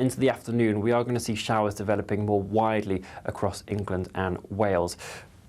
Into the afternoon, we are going to see showers developing more widely across England and Wales.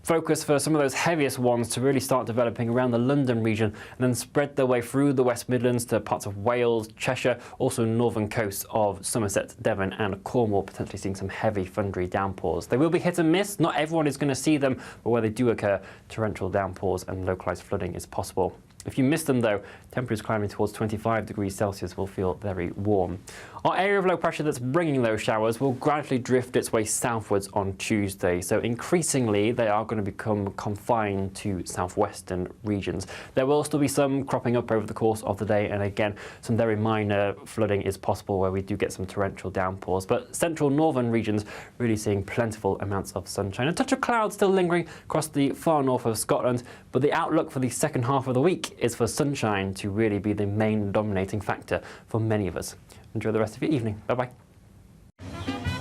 Focus for some of those heaviest ones to really start developing around the London region and then spread their way through the West Midlands to parts of Wales, Cheshire, also northern coasts of Somerset, Devon and Cornwall, potentially seeing some heavy thundery downpours. They will be hit and miss. Not everyone is going to see them, but where they do occur, torrential downpours and localised flooding is possible. If you miss them, though, temperatures climbing towards 25 degrees Celsius will feel very warm. Our area of low pressure that's bringing those showers will gradually drift its way southwards on Tuesday, so increasingly they are going to become confined to southwestern regions. There will still be some cropping up over the course of the day, and again, some very minor flooding is possible where we do get some torrential downpours. But central northern regions really seeing plentiful amounts of sunshine. A touch of cloud still lingering across the far north of Scotland, but the outlook for the second half of the week is for sunshine to really be the main dominating factor for many of us. Enjoy the rest of your evening. Bye-bye.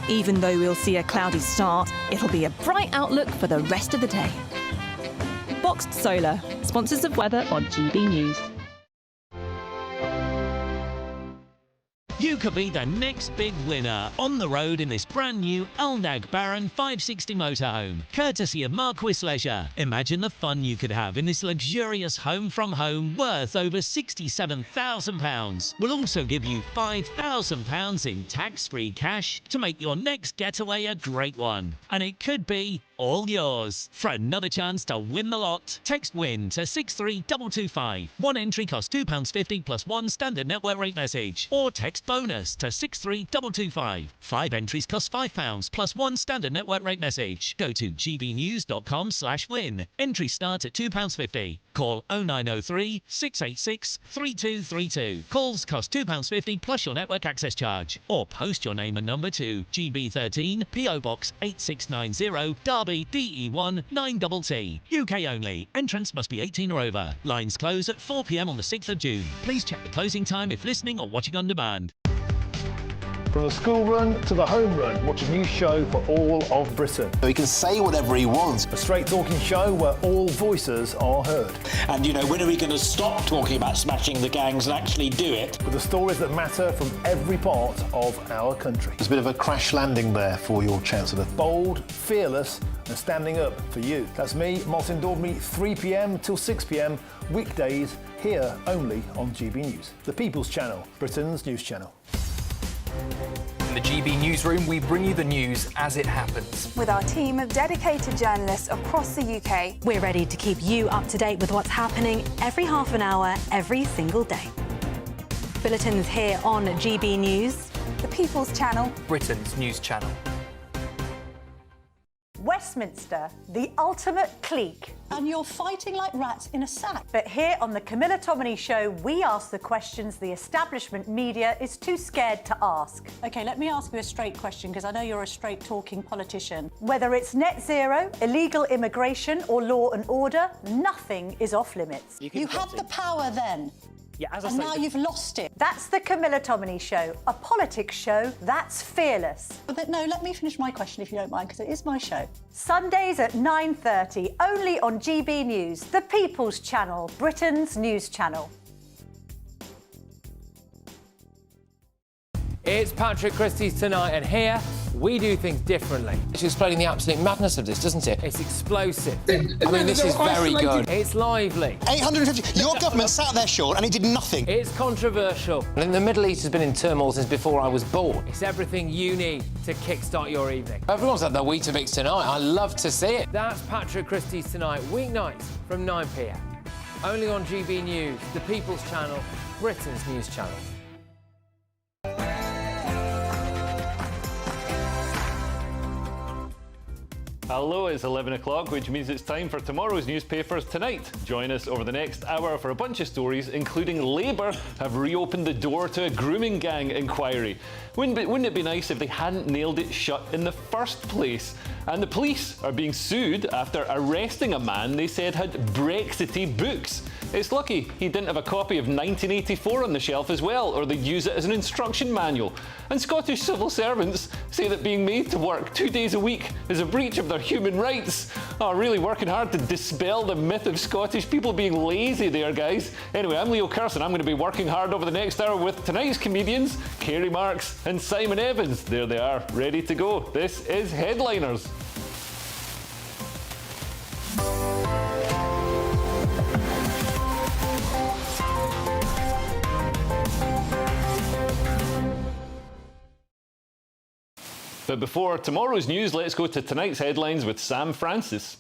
Even though we'll see a cloudy start, it'll be a bright outlook for the rest of the day. Boxed Solar, sponsors of weather on GB News. You could be the next big winner on the road in this brand new Alnag Baron 560 motorhome, courtesy of Marquis Leisure. Imagine the fun you could have in this luxurious home from home worth over £67,000. We'll also give you £5,000 in tax-free cash to make your next getaway a great one. And it could be all yours. For another chance to win the lot, text WIN to 63225. One entry costs £2.50 plus one standard network rate message. Or text BONUS to 63225. 5 entries cost £5 plus one standard network rate message. Go to gbnews.com/win. Entry start at £2.50. Call 0903 686 3232. Calls cost £2.50 plus your network access charge. Or post your name and number to GB13 PO Box 8690 Derby DE1 9TT. UK only. Entrance must be 18 or over. Lines close at 4 p.m. on the 6th of June. Please check the closing time if listening or watching on demand. From the school run to the home run, watch a new show for all of Britain. So he can say whatever he wants. A straight talking show where all voices are heard. And, you know, when are we going to stop talking about smashing the gangs and actually do it? With the stories that matter from every part of our country. There's a bit of a crash landing there for your Chancellor. Bold, fearless and standing up for you. That's me, Martin Daubney, 3 p.m. till 6 p.m, weekdays, here only on GB News. The People's Channel, Britain's news channel. In the GB Newsroom, we bring you the news as it happens. With our team of dedicated journalists across the UK, We're ready to keep you up to date with what's happening every half an hour, every single day. Bulletins here on GB News. the People's Channel, Britain's news channel. Westminster, the ultimate clique. And you're fighting like rats in a sack. But here on the Camilla Tominey Show, we ask the questions the establishment media is too scared to ask. OK, let me ask you a straight question, because I know you're a straight-talking politician. Whether it's net zero, illegal immigration or law and order, nothing is off limits. You had the power then. Yeah, as and now you've lost it. That's the Camilla Tominey Show, a politics show that's fearless. But no, let me finish my question if you don't mind, because it is my show. Sundays at 9:30, only on GB News, the People's Channel, Britain's news channel. It's Patrick Christie's Tonight, and here we do things differently. It's explaining the absolute madness of this, doesn't it? It's explosive. I mean, this is very good. It's lively. 850. Your government sat there, Sean, and it did nothing. It's controversial. And the Middle East has been in turmoil since before I was born. It's everything you need to kickstart your evening. Everyone's had their Weetabix tonight. I love to see it. That's Patrick Christie's Tonight, weeknights from 9 p.m. Only on GB News, the People's Channel, Britain's news channel. Hello, it's 11 o'clock, which means it's time for tomorrow's newspapers tonight. Join us over the next hour for a bunch of stories, including Labour have reopened the door to a grooming gang inquiry. Wouldn't it be nice if they hadn't nailed it shut in the first place? And the police are being sued after arresting a man they said had Brexity books. It's lucky he didn't have a copy of 1984 on the shelf as well, or they'd use it as an instruction manual. And Scottish civil servants say that being made to work 2 days a week is a breach of their human rights. Oh, really working hard to dispel the myth of Scottish people being lazy there, guys. Anyway, I'm Leo Curson. I'm going to be working hard over the next hour with tonight's comedians, Kerry Marks and Simon Evans. There they are, ready to go. This is Headliners. But before tomorrow's news, let's go to tonight's headlines with Sam Francis.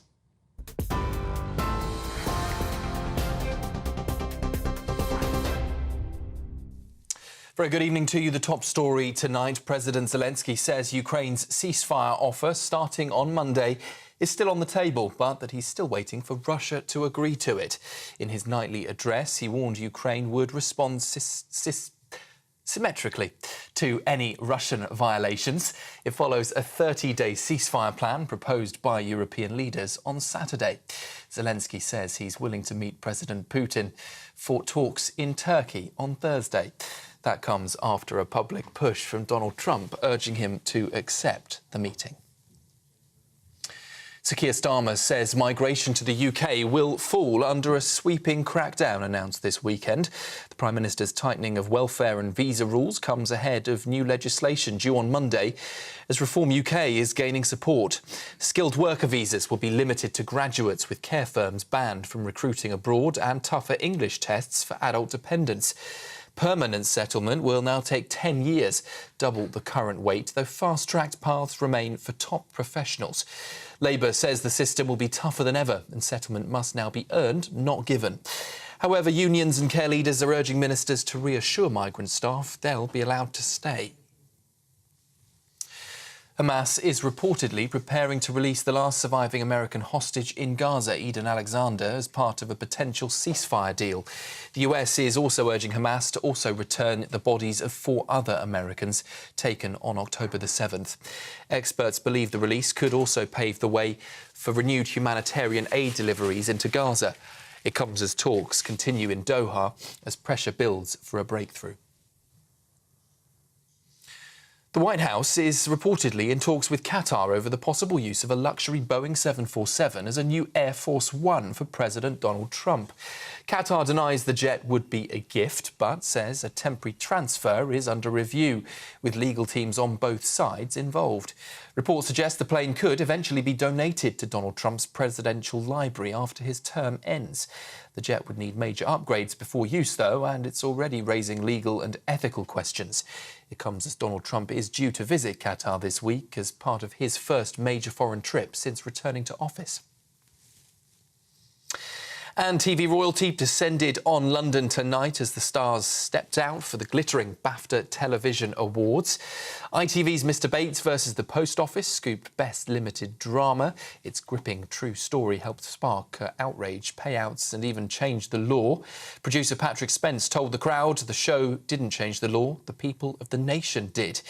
Very good evening to you. The top story tonight. President Zelensky says Ukraine's ceasefire offer starting on Monday is still on the table, but that he's still waiting for Russia to agree to it. In his nightly address, he warned Ukraine would respond symmetrically to any Russian violations. It follows a 30-day ceasefire plan proposed by European leaders on Saturday. Zelensky says he's willing to meet President Putin for talks in Turkey on Thursday. That comes after a public push from Donald Trump urging him to accept the meeting. Sir Keir Starmer says migration to the UK will fall under a sweeping crackdown announced this weekend. The Prime Minister's tightening of welfare and visa rules comes ahead of new legislation due on Monday as Reform UK is gaining support. Skilled worker visas will be limited to graduates, with care firms banned from recruiting abroad, and tougher English tests for adult dependents. Permanent settlement will now take 10 years, double the current wait, though fast-tracked paths remain for top professionals. Labour says the system will be tougher than ever and settlement must now be earned, not given. However, unions and care leaders are urging ministers to reassure migrant staff they'll be allowed to stay. Hamas is reportedly preparing to release the last surviving American hostage in Gaza, Eden Alexander, as part of a potential ceasefire deal. The US is also urging Hamas to also return the bodies of 4 other Americans taken on October the 7th. Experts believe the release could also pave the way for renewed humanitarian aid deliveries into Gaza. It comes as talks continue in Doha as pressure builds for a breakthrough. The White House is reportedly in talks with Qatar over the possible use of a luxury Boeing 747 as a new Air Force One for President Donald Trump. Qatar denies the jet would be a gift, but says a temporary transfer is under review, with legal teams on both sides involved. Reports suggest the plane could eventually be donated to Donald Trump's presidential library after his term ends. The jet would need major upgrades before use, though, and it's already raising legal and ethical questions. It comes as Donald Trump is due to visit Qatar this week as part of his first major foreign trip since returning to office. And TV royalty descended on London tonight as the stars stepped out for the glittering BAFTA Television Awards. ITV's Mr Bates versus The Post Office scooped Best Limited Drama. Its gripping true story helped spark outrage, payouts and even change the law. Producer Patrick Spence told the crowd the show didn't change the law, the people of the nation did.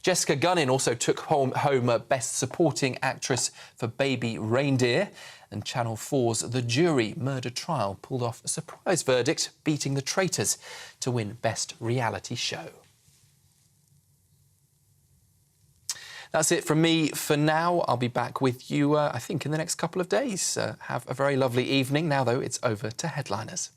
Jessica Gunnin also took home Best Supporting Actress for Baby Reindeer. And Channel 4's The Jury murder trial pulled off a surprise verdict, beating The Traitors to win Best Reality Show. That's it from me for now. I'll be back with you, I think, in the next couple of days. Have a very lovely evening. Now, though, it's over to Headliners.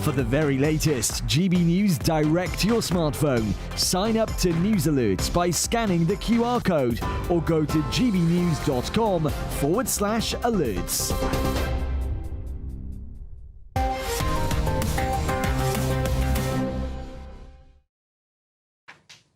For the very latest GB News direct to your smartphone, sign up to News Alerts by scanning the QR code or go to gbnews.com/alerts.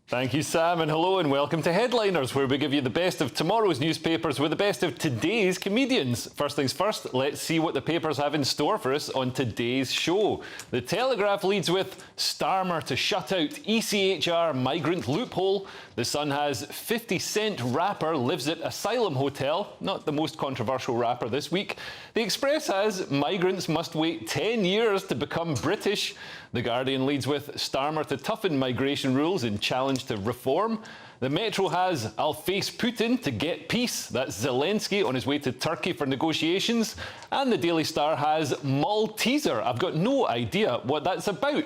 Thank you, Sam, and hello and welcome to Headliners, where we give you the best of tomorrow's newspapers with the best of today's comedians. First things first, let's see what the papers have in store for us on today's show. The Telegraph leads with Starmer to shut out ECHR migrant loophole. The Sun has 50 Cent rapper lives at asylum hotel. Not the most controversial rapper this week. The Express has migrants must wait 10 years to become British. The Guardian leads with Starmer to toughen migration rules and challenge challenge to reform. The Metro has "I'll face Putin to get peace." That's Zelensky on his way to Turkey for negotiations. And the Daily Star has "Malteser." I've got no idea what that's about.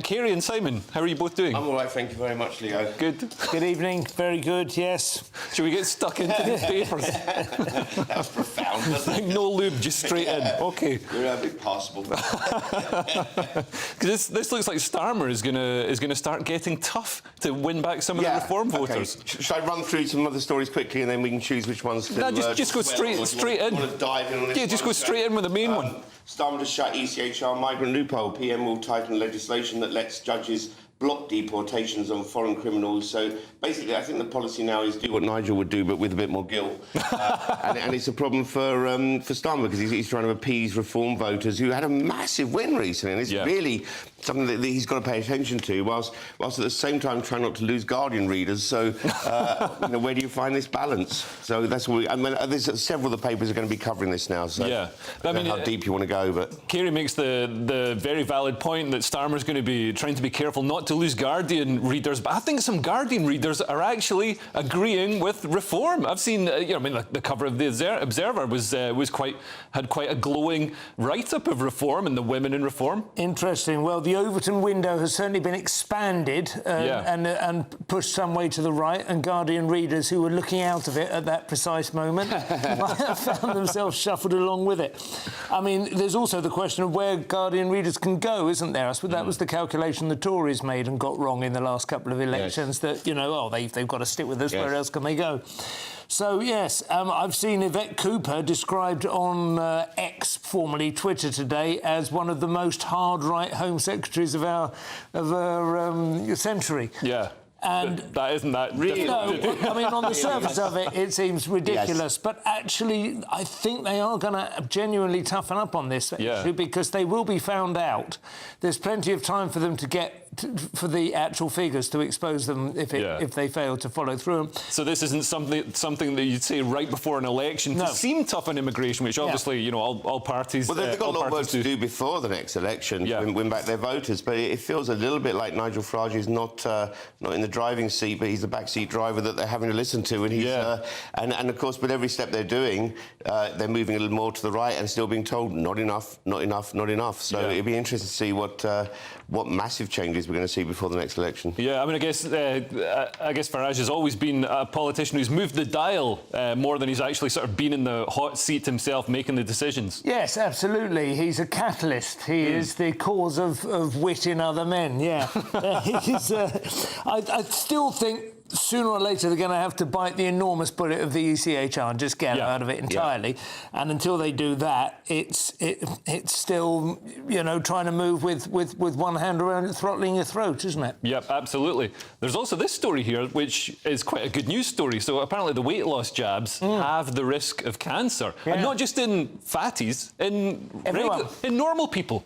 Kerry and Simon, how are you both doing? I'm all right, thank you very much, Leo. Good. Good evening. Very good, yes. Should we get stuck into these papers? That was profound, wasn't it? No lube, just straight in. OK. You're a bit passable. Because this looks like Starmer is gonna start getting tough to win back some of the reform voters. Should I run through some other stories quickly and then we can choose which ones to... No, just go straight in. Want to dive in on this yeah, just go straight in with the main one. Starmer to shut ECHR migrant loophole. PM will tighten legislation that lets judges block deportations on foreign criminals. So basically, I think the policy now is do what Nigel would do, but with a bit more guilt. And it's a problem for Starmer because he's trying to appease reform voters who had a massive win recently, and it's really something that he's got to pay attention to, whilst at the same time trying not to lose Guardian readers. So, where do you find this balance? So that's what there's several of the papers are going to be covering this now. So I don't know how deep you want to go, but Kerry makes the very valid point that Starmer's going to be trying to be careful not to lose Guardian readers, but I think some Guardian readers are actually agreeing with reform. I've seen, the cover of the Observer had quite a glowing write-up of reform and the women in reform. Interesting. Well, the Overton window has certainly been expanded and pushed some way to the right, and Guardian readers who were looking out of it at that precise moment might have found themselves shuffled along with it. I mean, there's also the question of where Guardian readers can go, isn't there? I suppose that was the calculation the Tories made and got wrong in the last couple of elections, that, they've got to stick with us, where else can they go? So, yes, I've seen Yvette Cooper described on X, formerly Twitter today, as one of the most hard-right Home Secretaries of our century. Yeah. And that isn't that really. No, I mean, on the surface of it, it seems ridiculous. But actually, I think they are going to genuinely toughen up on this issue, because they will be found out. There's plenty of time for them to get for the actual figures to expose them if they fail to follow through. So this isn't something that you'd say right before an election to seem tough on immigration, which obviously all parties. Well, they've got a lot of work to do before the next election to win back their voters. But it feels a little bit like Nigel Farage is not in the driving seat, but he's the backseat driver that they're having to listen to, and he's and of course, with every step they're doing, they're moving a little more to the right and still being told not enough, not enough, not enough. So it'd be interesting to see what massive changes we're going to see before the next election. Yeah, I mean, I guess Farage has always been a politician who's moved the dial more than he's actually sort of been in the hot seat himself, making the decisions. Yes, absolutely. He's a catalyst. He is the cause of wit in other men. Yeah, I still think sooner or later they're going to have to bite the enormous bullet of the ECHR and just get out of it entirely. And until they do that, it's still, trying to move with one hand around it, throttling your throat, isn't it? Yep, absolutely. There's also this story here, which is quite a good news story. So apparently the weight loss jabs have the risk of cancer. And not just in fatties, in normal people.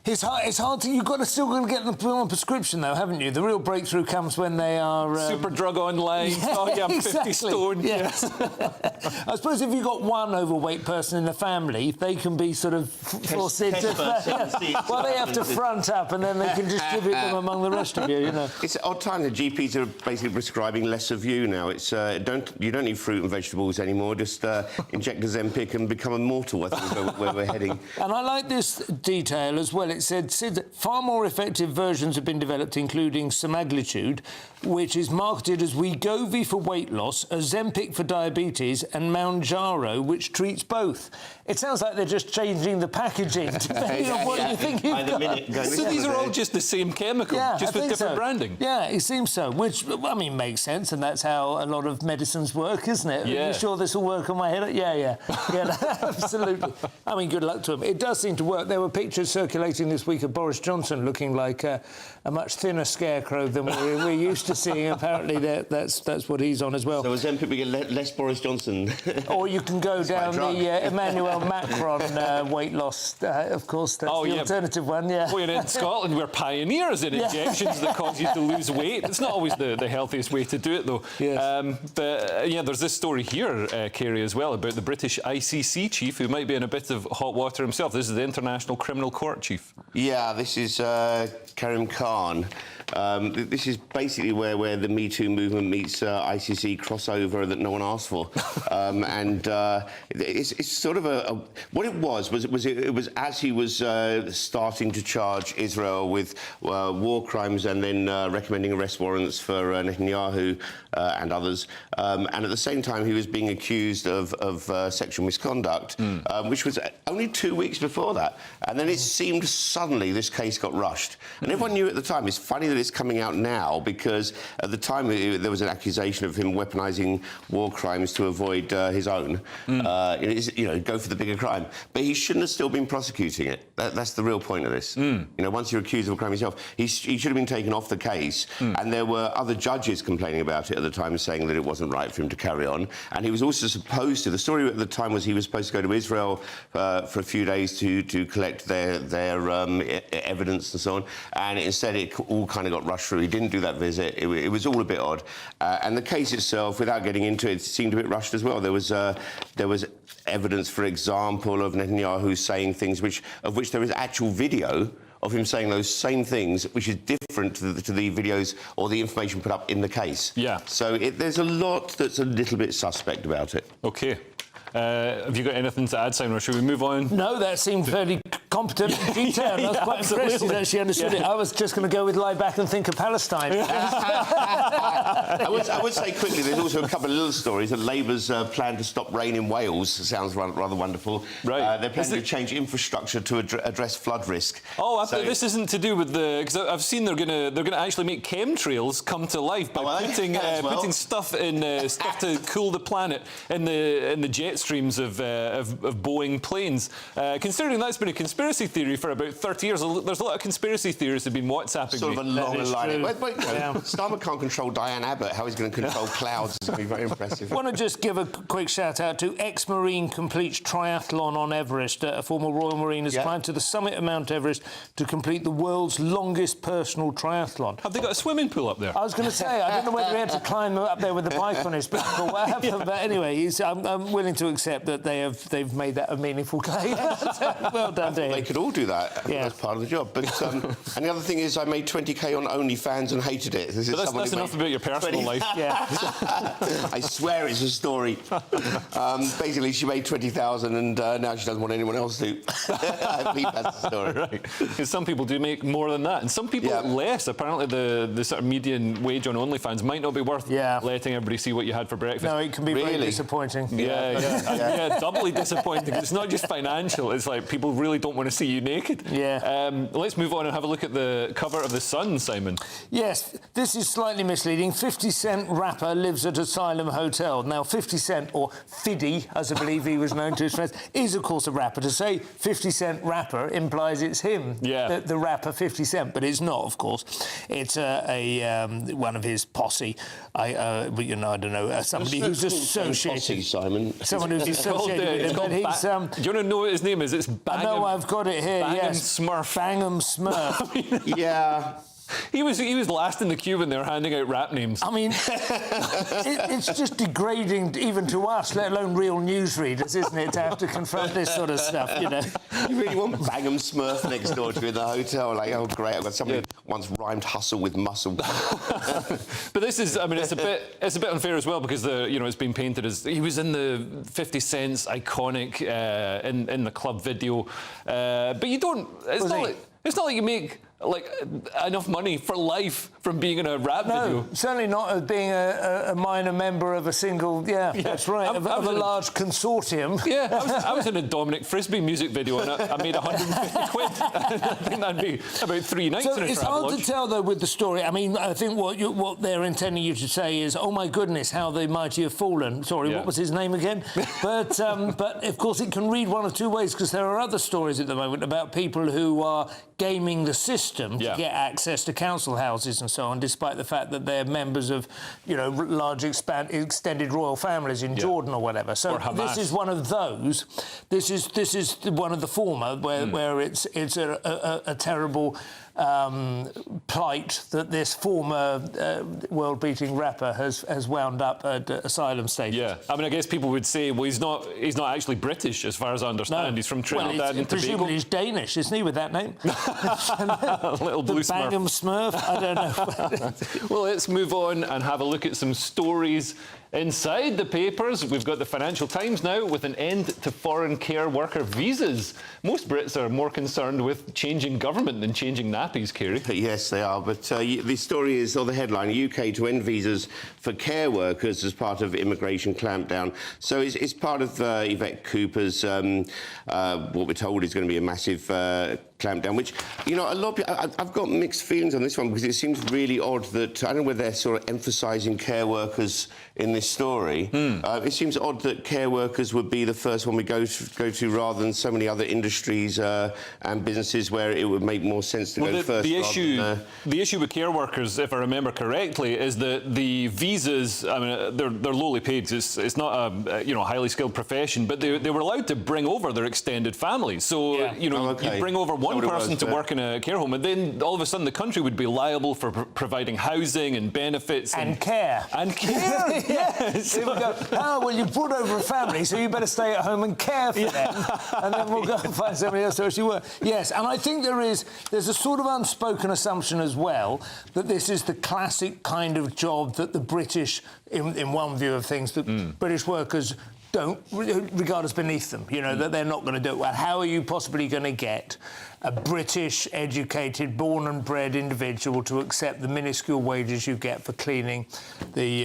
It's hard to... You've got to still get them on prescription, though, haven't you? The real breakthrough comes when they are... Super drug online. I'm 50 stone. Yes. I suppose if you've got one overweight person in the family, they can be sort of forced into... Well, they have to front up and then they can distribute them among the rest of you, It's an odd time. The GPs are basically prescribing less of you now. It's you don't need fruit and vegetables anymore. Just inject a Ozempic and become immortal, I think, where we're heading. And I like this detail as well. It said far more effective versions have been developed, including semaglutide, which is marketed as Wegovy for weight loss, Ozempic for diabetes, and Mounjaro, which treats both. It sounds like they're just changing the packaging depending on what you think you've got. So these are all just the same chemical, just with different branding? Yeah, it seems so, which, I mean, makes sense, and that's how a lot of medicines work, isn't it? Yeah. Are you sure this will work on my head? Yeah, absolutely. I mean, good luck to them. It does seem to work. There were pictures circulating this week of Boris Johnson looking like a much thinner scarecrow than we're used to seeing. Apparently, that's what he's on as well. So Ozempic, we get less Boris Johnson. Or you can go down the Emmanuel Macron weight loss, of course. That's the alternative one, Well, in Scotland, we're pioneers in injections that cause you to lose weight. It's not always the healthiest way to do it, though. Yes. There's this story here, Kerry, as well, about the British ICC chief, who might be in a bit of hot water himself. This is the International Criminal Court chief. Yeah, this is Karim Khan. This is basically where the Me Too movement meets ICC crossover that no one asked for. It's sort of what it was as he was starting to charge Israel with war crimes and then recommending arrest warrants for Netanyahu and others. And at the same time, he was being accused of sexual misconduct, which was only 2 weeks before that. And then it seemed suddenly this case got rushed. And everyone knew at the time. It's funny that it's coming out now, because at the time there was an accusation of him weaponising war crimes to avoid his own. Go for the bigger crime. But he shouldn't have still been prosecuting it. That's the real point of this. Once you're accused of a crime yourself, he should have been taken off the case. And there were other judges complaining about it at the time, saying that it wasn't right for him to carry on. And he was also supposed to, the story at the time was he was supposed to go to Israel for a few days to collect their evidence and so on. And instead it all kind of got rushed through. He didn't do that visit. It was all a bit odd. And the case itself, without getting into it, seemed a bit rushed as well. There was evidence, for example, of Netanyahu saying things of which there is actual video of him saying those same things, which is different to the videos or the information put up in the case. Yeah. So there's a lot that's a little bit suspect about it. OK. Have you got anything to add, Simon, or should we move on? No, that seemed fairly competent and detailed. I was quite impressed that she understood it. I was just going to go with lie back and think of Palestine. I would say quickly, there's also a couple of little stories that Labour's plan to stop rain in Wales sounds rather wonderful. Right. They're planning to change infrastructure to address flood risk. Oh, I thought this isn't to do with the... Because I've seen they're going to actually make chemtrails come to life by putting stuff in stuff to cool the planet in the jet streams of Boeing planes. Considering that's been a conspiracy theory for about 30 years, there's a lot of conspiracy theorists who've been WhatsApping sort me. Of a long line. Starmer can't control Diane Abbott. How he's going to control clouds is going to be very impressive. I want to just give a quick shout-out to ex-Marine completes triathlon on Everest. A former Royal Marine has climbed to the summit of Mount Everest to complete the world's longest personal triathlon. Have they got a swimming pool up there? I was going to say, I don't know whether he had to climb up there with a bike on his back or what happened, but anyway, I'm willing to accept that they've made that a meaningful claim. Well done to him. They could all do that. That's part of the job. But and the other thing is, I made 20k on OnlyFans and hated it. That's enough about your personal life. Yeah. I swear it's a story. Basically, she made 20,000 and now she doesn't want anyone else to. I believe that's the story. Right. Because some people do make more than that, and some people less. Apparently, the sort of median wage on OnlyFans might not be worth letting everybody see what you had for breakfast. No, it can be very disappointing. Yeah, doubly disappointing. It's not just financial. It's like people really don't want to see you naked. Yeah. Let's move on and have a look at the cover of The Sun, Simon. Yes, this is slightly misleading. 50 Cent rapper lives at Asylum Hotel. Now, 50 Cent, or Fiddy, as I believe he was known to his friends, is, of course, a rapper. To say 50 Cent rapper implies it's him, the rapper 50 Cent, but it's not, of course. It's one of his posse. I don't know, somebody who's associated... Posse, Simon. Someone who's associated with him. Do you want to know what his name is? It's Bangham. I know, I've got it here, Smurf. Bangham Smurf. Yeah. He was last in the queue when they were handing out rap names. I mean, it's just degrading even to us, let alone real newsreaders, isn't it, to have to confront this sort of stuff, you know? You really want Bangham Smurf next door to you in the hotel? Like, oh, great, I've got somebody who once rhymed hustle with muscle. But this is, I mean, it's a bit unfair as well, because it's been painted as he was in the 50 Cent's iconic in the club video, but you don't. It's not like you make enough money for life from being in a rap video. Certainly not as being a minor member of a single. That's right. Of a large consortium. Yeah, I was in a Dominic Frisbee music video and I made 150 quid. I think that'd be about 3 nights in a it's hard to tell though with the story. I mean, I think what they're intending you to say is, oh my goodness, how the mighty have fallen. Sorry, what was his name again? But of course it can read one of two ways, because there are other stories at the moment about people who are gaming the system to get access to council houses and so on, despite the fact that they're members of, large extended royal families in Jordan or whatever. So this is one of those. This is one of the former, where it's a terrible plight that this former world-beating rapper has wound up at asylum status. Yeah, I mean, I guess people would say, well, he's not actually British, as far as I understand. No. He's from Trinidad and Tobago. Presumably he's Danish, isn't he, with that name? Little blue the Bangham Smurf. I don't know. Well, let's move on and have a look at some stories inside the papers. We've got the Financial Times now with an end to foreign care worker visas. Most Brits are more concerned with changing government than changing nappies, Kerry. Yes, they are. But the story is, or the headline, UK to end visas for care workers as part of immigration clampdown. So it's part of Yvette Cooper's, what we're told is going to be a massive clampdown, which, you know, a lot of people, I've got mixed feelings on this one because it seems really odd that, I don't know whether they're sort of emphasising care workers in this story. It seems odd that care workers would be the first one we go to rather than so many other industries and businesses where it would make more sense to go first. The issue with care workers, if I remember correctly, is that the visas, I mean, they're lowly paid. It's not a highly skilled profession, but they were allowed to bring over their extended families. So you bring over one person to work in a care home, and then all of a sudden the country would be liable for providing housing and benefits and care. And care. Yes. So we go, oh, well, you brought over a family, so you better stay at home and care for them, and then we'll go and find somebody else to actually work. Yes, and I think there's a sort of unspoken assumption as well that this is the classic kind of job that the British, in one view of things, that British workers don't regard as beneath them, you know, that they're not going to do it well. How are you possibly going to get a British, educated, born and bred individual to accept the minuscule wages you get for cleaning the,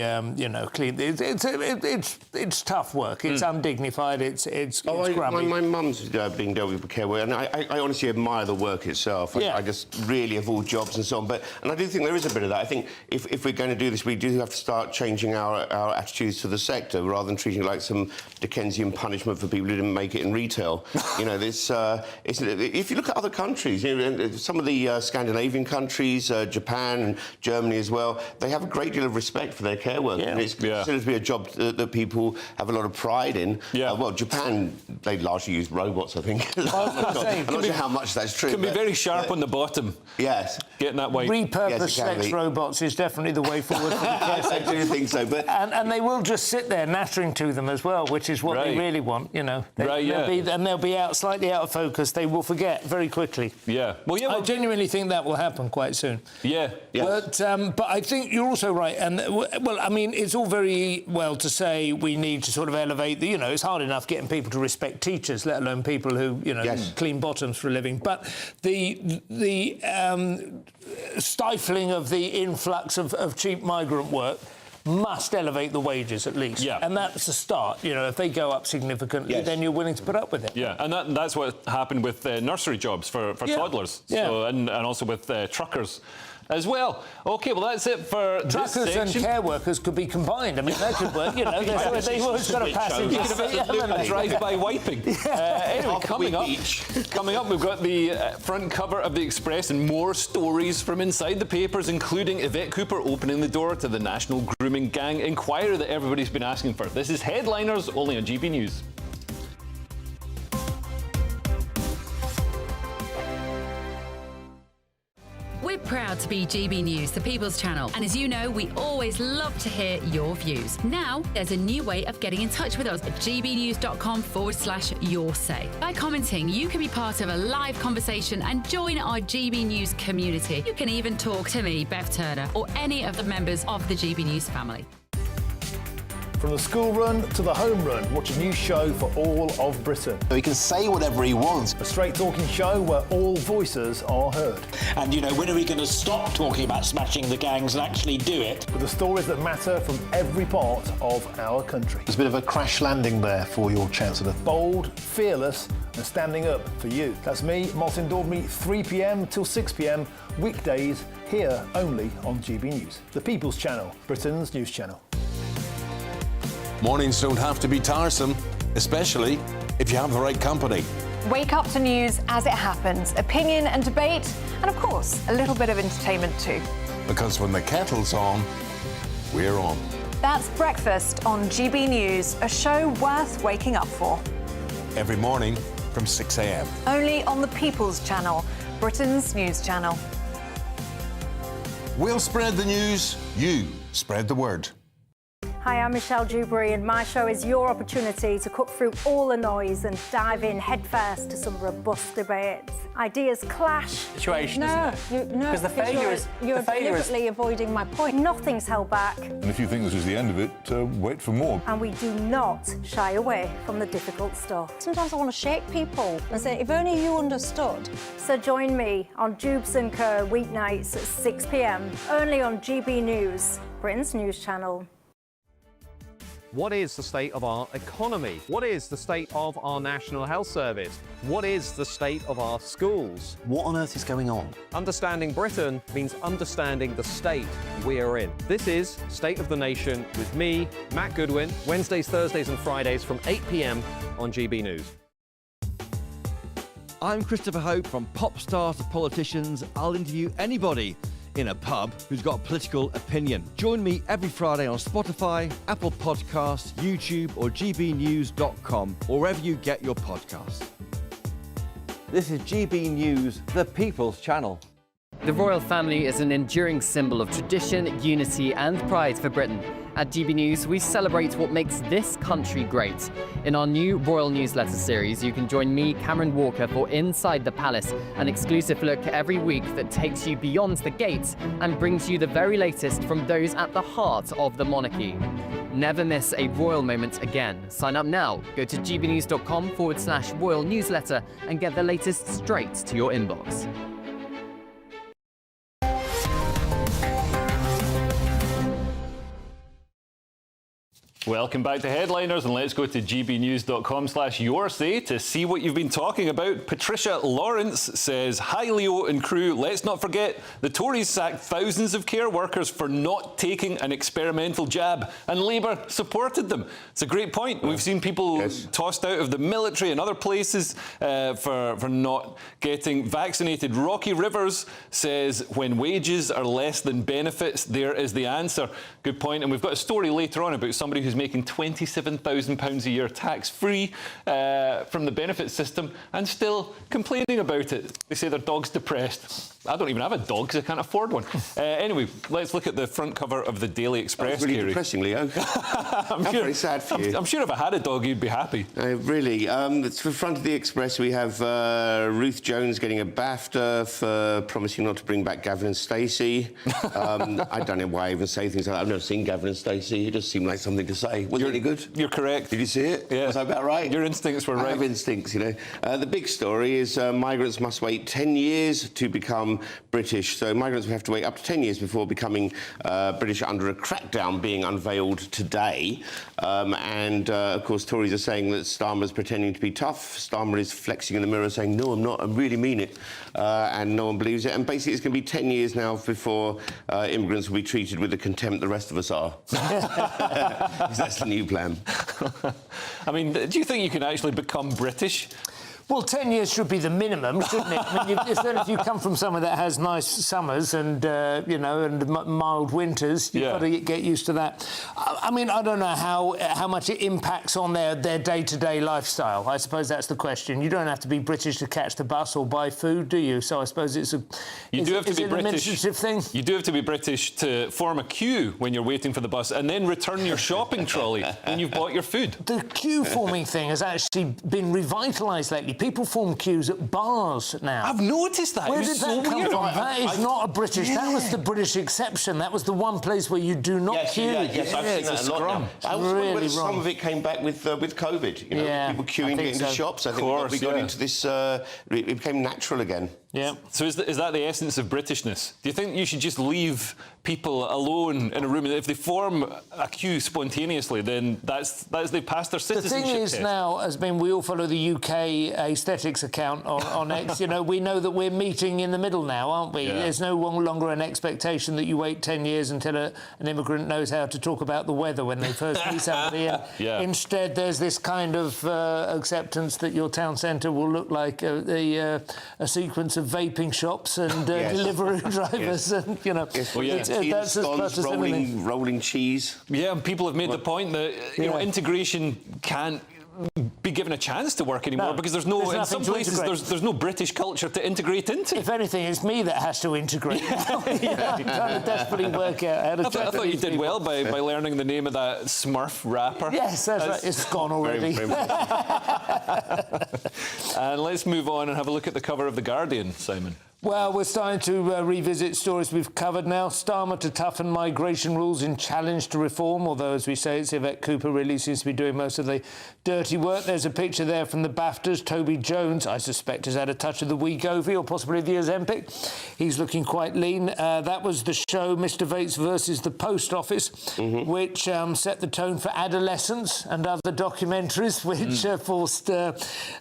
it's tough work. It's undignified. It's grubby. My mum's being dealt with care work, and I honestly admire the work itself. I just really of all jobs and so on. And I do think there is a bit of that. I think if we're going to do this, we do have to start changing our attitudes to the sector rather than treating it like some Dickensian punishment for people who didn't make it in retail. You know, this. If you look at other countries, you know, some of the Scandinavian countries, Japan and Germany as well, they have a great deal of respect for their care workers. And it's considered to be a job that people have a lot of pride in. Well, Japan, they largely use robots, I think. I'm not sure how much that's true. Can be very sharp on the bottom. Yes. Getting that way. Repurposed sex robots is definitely the way forward for the care sector. I do think so. But and they will just sit there nattering to them as well, which is what they really want, you know. They'll be slightly out of focus. They will forget very quickly. I genuinely think that will happen quite soon. But I think you're also right. And, well, I mean, it's all very well to say we need to sort of elevate the, you know, it's hard enough getting people to respect teachers, let alone people who, you know, clean bottoms for a living. But the stifling of the influx of cheap migrant work must elevate the wages at least. And that's a start. You know, if they go up significantly, then you're willing to put up with it. And that's what happened with nursery jobs for toddlers. So, and also with truckers as well. OK, well, that's it for truckers this section. And care workers could be combined. I mean, that could work, you know. They've always got a passenger seat. Drive-by wiping. Anyway, coming up, we've got the front cover of the Express and more stories from inside the papers, including Yvette Cooper opening the door to the National Grooming Gang inquiry that everybody's been asking for. This is Headliners, only on GB News. We're proud to be GB News, the People's Channel. And as you know, we always love to hear your views. Now, there's a new way of getting in touch with us at gbnews.com/yoursay. By commenting, you can be part of a live conversation and join our GB News community. You can even talk to me, Bev Turner, or any of the members of the GB News family. From the school run to the home run, watch a new show for all of Britain. So he can say whatever he wants. A straight talking show where all voices are heard. And, you know, when are we going to stop talking about smashing the gangs and actually do it? With the stories that matter from every part of our country. There's a bit of a crash landing there for your Chancellor. Bold, fearless and standing up for you. That's me, Martin Daubney, 3 p.m. till 6 p.m. weekdays here only on GB News. The People's Channel, Britain's news channel. Mornings don't have to be tiresome, especially if you have the right company. Wake up to news as it happens, opinion and debate, and of course, a little bit of entertainment too. Because when the kettle's on, we're on. That's Breakfast on GB News, a show worth waking up for. Every morning from 6 a.m. Only on the People's Channel, Britain's news channel. We'll spread the news, you spread the word. Hi, I'm Michelle Dewberry, and my show is your opportunity to cut through all the noise and dive in headfirst to some robust debates. Ideas clash. Situation, isn't it? No, Because the failure is... You're deliberately avoiding my point. Nothing's held back, And if you think this is the end of it, wait for more. and we do not shy away from the difficult stuff. Sometimes I want to shake people and say, if only you understood. So join me on Jubes and Kerr weeknights at 6 p.m, only on GB News, Britain's news channel. What is the state of our economy? What is the state of our National Health Service? What is the state of our schools? What on earth is going on? Understanding Britain means understanding the state we are in. This is State of the Nation with me, Matt Goodwin, Wednesdays, Thursdays and Fridays from 8 p.m. on GB News. I'm Christopher Hope. From pop stars to politicians, I'll interview anybody in a pub who's got a political opinion. Join me every Friday on Spotify, Apple Podcasts, YouTube or gbnews.com, or wherever you get your podcasts. This is GB News, the People's Channel. The royal family is an enduring symbol of tradition, unity and pride for Britain. At GB News, we celebrate what makes this country great. In our new royal newsletter series, you can join me, Cameron Walker, for Inside the Palace, an exclusive look every week that takes you beyond the gates and brings you the very latest from those at the heart of the monarchy. Never miss a royal moment again. Sign up now. Go to gbnews.com/royal newsletter and get the latest straight to your inbox. Welcome back to Headliners, and let's go to gbnews.com/yoursay to see what you've been talking about. Patricia Lawrence says, "Hi Leo and crew, let's not forget the Tories sacked thousands of care workers for not taking an experimental jab, and Labour supported them." It's a great point. We've seen people tossed out of the military and other places for not getting vaccinated. Rocky Rivers says, "When wages are less than benefits, there is the answer." Good point. And we've got a story later on about somebody who's making £27,000 a year tax-free from the benefit system and still complaining about it. They say their dog's depressed. I don't even have a dog because I can't afford one. Anyway, let's look at the front cover of the Daily Express. That's really depressing, Leo. I'm very sad for you. I'm sure if I had a dog, you'd be happy. Really. It's the front of the Express. We have Ruth Jones getting a BAFTA for promising not to bring back Gavin and Stacey. I don't know why I even say things like that. I've never seen Gavin and Stacey. It just seemed like something to say. Was it any good? You're correct. Did you see it? Yeah. Was I about right? Your instincts were right. I have instincts, you know. The big story is migrants must wait 10 years to become British. So migrants will have to wait up to 10 years before becoming British under a crackdown being unveiled today. Of course, Tories are saying that Starmer's pretending to be tough. Starmer is flexing in the mirror saying, "No, I'm not. I really mean it." And no one believes it. And basically, it's going to be 10 years now before immigrants will be treated with the contempt the rest of us are. That's the new plan. I mean, do you think you can actually become British? Well, 10 years should be the minimum, shouldn't it? I mean, if you come from somewhere that has nice summers and, and mild winters, you've got to get used to that. I mean, I don't know how much it impacts on their day-to-day lifestyle. I suppose that's the question. You don't have to be British to catch the bus or buy food, do you? So I suppose it's an administrative thing. You do have to be British to form a queue when you're waiting for the bus and then return your shopping trolley when you've bought your food. The queue-forming thing has actually been revitalised lately. People form queues at bars now. I've noticed that. Where did that come from? That is not a British. That was the British exception. That was the one place where you do not queue. Yes, I've seen that a lot now. I was wondering whether some of it came back with COVID. You know, people queuing to get into shops. I think we got into this. It became natural again. Yeah. So is that the essence of Britishness? Do you think you should just leave people alone in a room? If they form a queue spontaneously, then that's they pass their citizenship The thing is test. now, as we all follow the UK aesthetics account on X, we know that we're meeting in the middle now, aren't we? Yeah. There's no longer an expectation that you wait 10 years until an immigrant knows how to talk about the weather when they first meet somebody. Instead, there's this kind of acceptance that your town centre will look like a sequence of vaping shops and delivery drivers, and that's as much as rolling cheese. Yeah, and people have made the point that integration can't be given a chance to work anymore because there's no, in some places, there's no British culture to integrate into. If anything, it's me that has to integrate. I'm trying to desperately work out how to I thought you did well by learning the name of that Smurf rapper. Yes, that's right. It's gone already. And let's move on and have a look at the cover of The Guardian, Simon. Well, we're starting to revisit stories we've covered now. Starmer to toughen migration rules in challenge to reform, although, as we say, it's Yvette Cooper really seems to be doing most of the dirty work. There's a picture there from the BAFTAs. Toby Jones, I suspect, has had a touch of the Wegovy or possibly the Ozempic. He's looking quite lean. That was the show Mr. Vates versus the Post Office, which set the tone for adolescence and other documentaries, which forced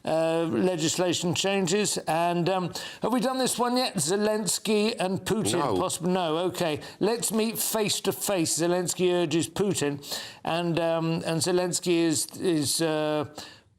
legislation changes. And have we done this one yet? Zelensky and Putin? No. Possibly. No. OK. Let's meet face to face. Zelensky urges Putin, and Zelensky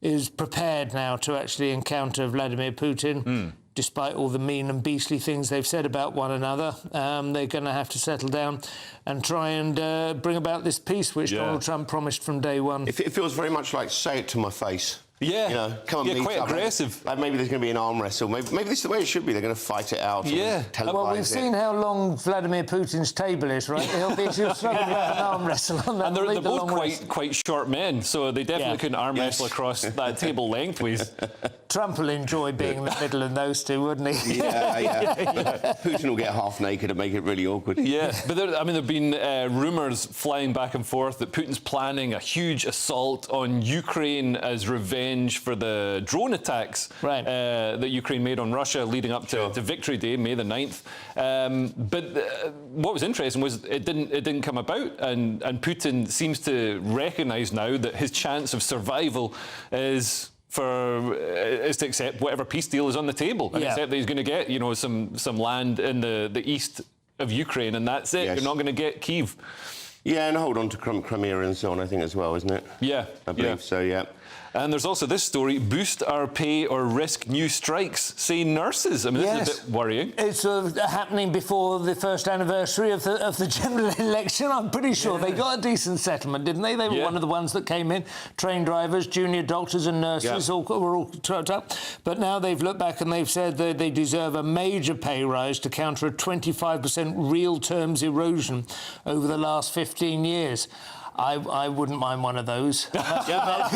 is prepared now to actually encounter Vladimir Putin. Despite all the mean and beastly things they've said about one another, they're going to have to settle down and try and bring about this peace, which Donald Trump promised from day one. It feels very much like say it to my face. Yeah, you know, come and meet quite up. aggressive. Like maybe there's going to be an arm wrestle. Maybe this is the way it should be. They're going to fight it out. Yeah. Well, we've seen how long Vladimir Putin's table is, right? He'll struggle to have an arm wrestle on that. And they're both quite short men, so they definitely couldn't arm wrestle across that table lengthways. Trump will enjoy being in the middle of those two, wouldn't he? Yeah. Putin will get half naked and make it really awkward. Yeah, but there have been rumours flying back and forth that Putin's planning a huge assault on Ukraine as revenge for the drone attacks that Ukraine made on Russia leading up to Victory Day, May the 9th. But what was interesting was it didn't come about, and Putin seems to recognise now that his chance of survival is to accept whatever peace deal is on the table and accept that he's going to get, you know, some land in the east of Ukraine, and that's it. You're not going to get Kyiv. Yeah, and hold on to Crimea and so on, I think, as well, isn't it? Yeah. I believe so, yeah. And there's also this story, boost our pay or risk new strikes, say nurses. I mean, this is a bit worrying. It's happening before the first anniversary of the general election. I'm pretty sure they got a decent settlement, didn't they? They were one of the ones that came in. Train drivers, junior doctors and nurses were all trucked up. But now they've looked back and they've said that they deserve a major pay rise to counter a 25% real terms erosion over the last 15 years. I wouldn't mind one of those. I'd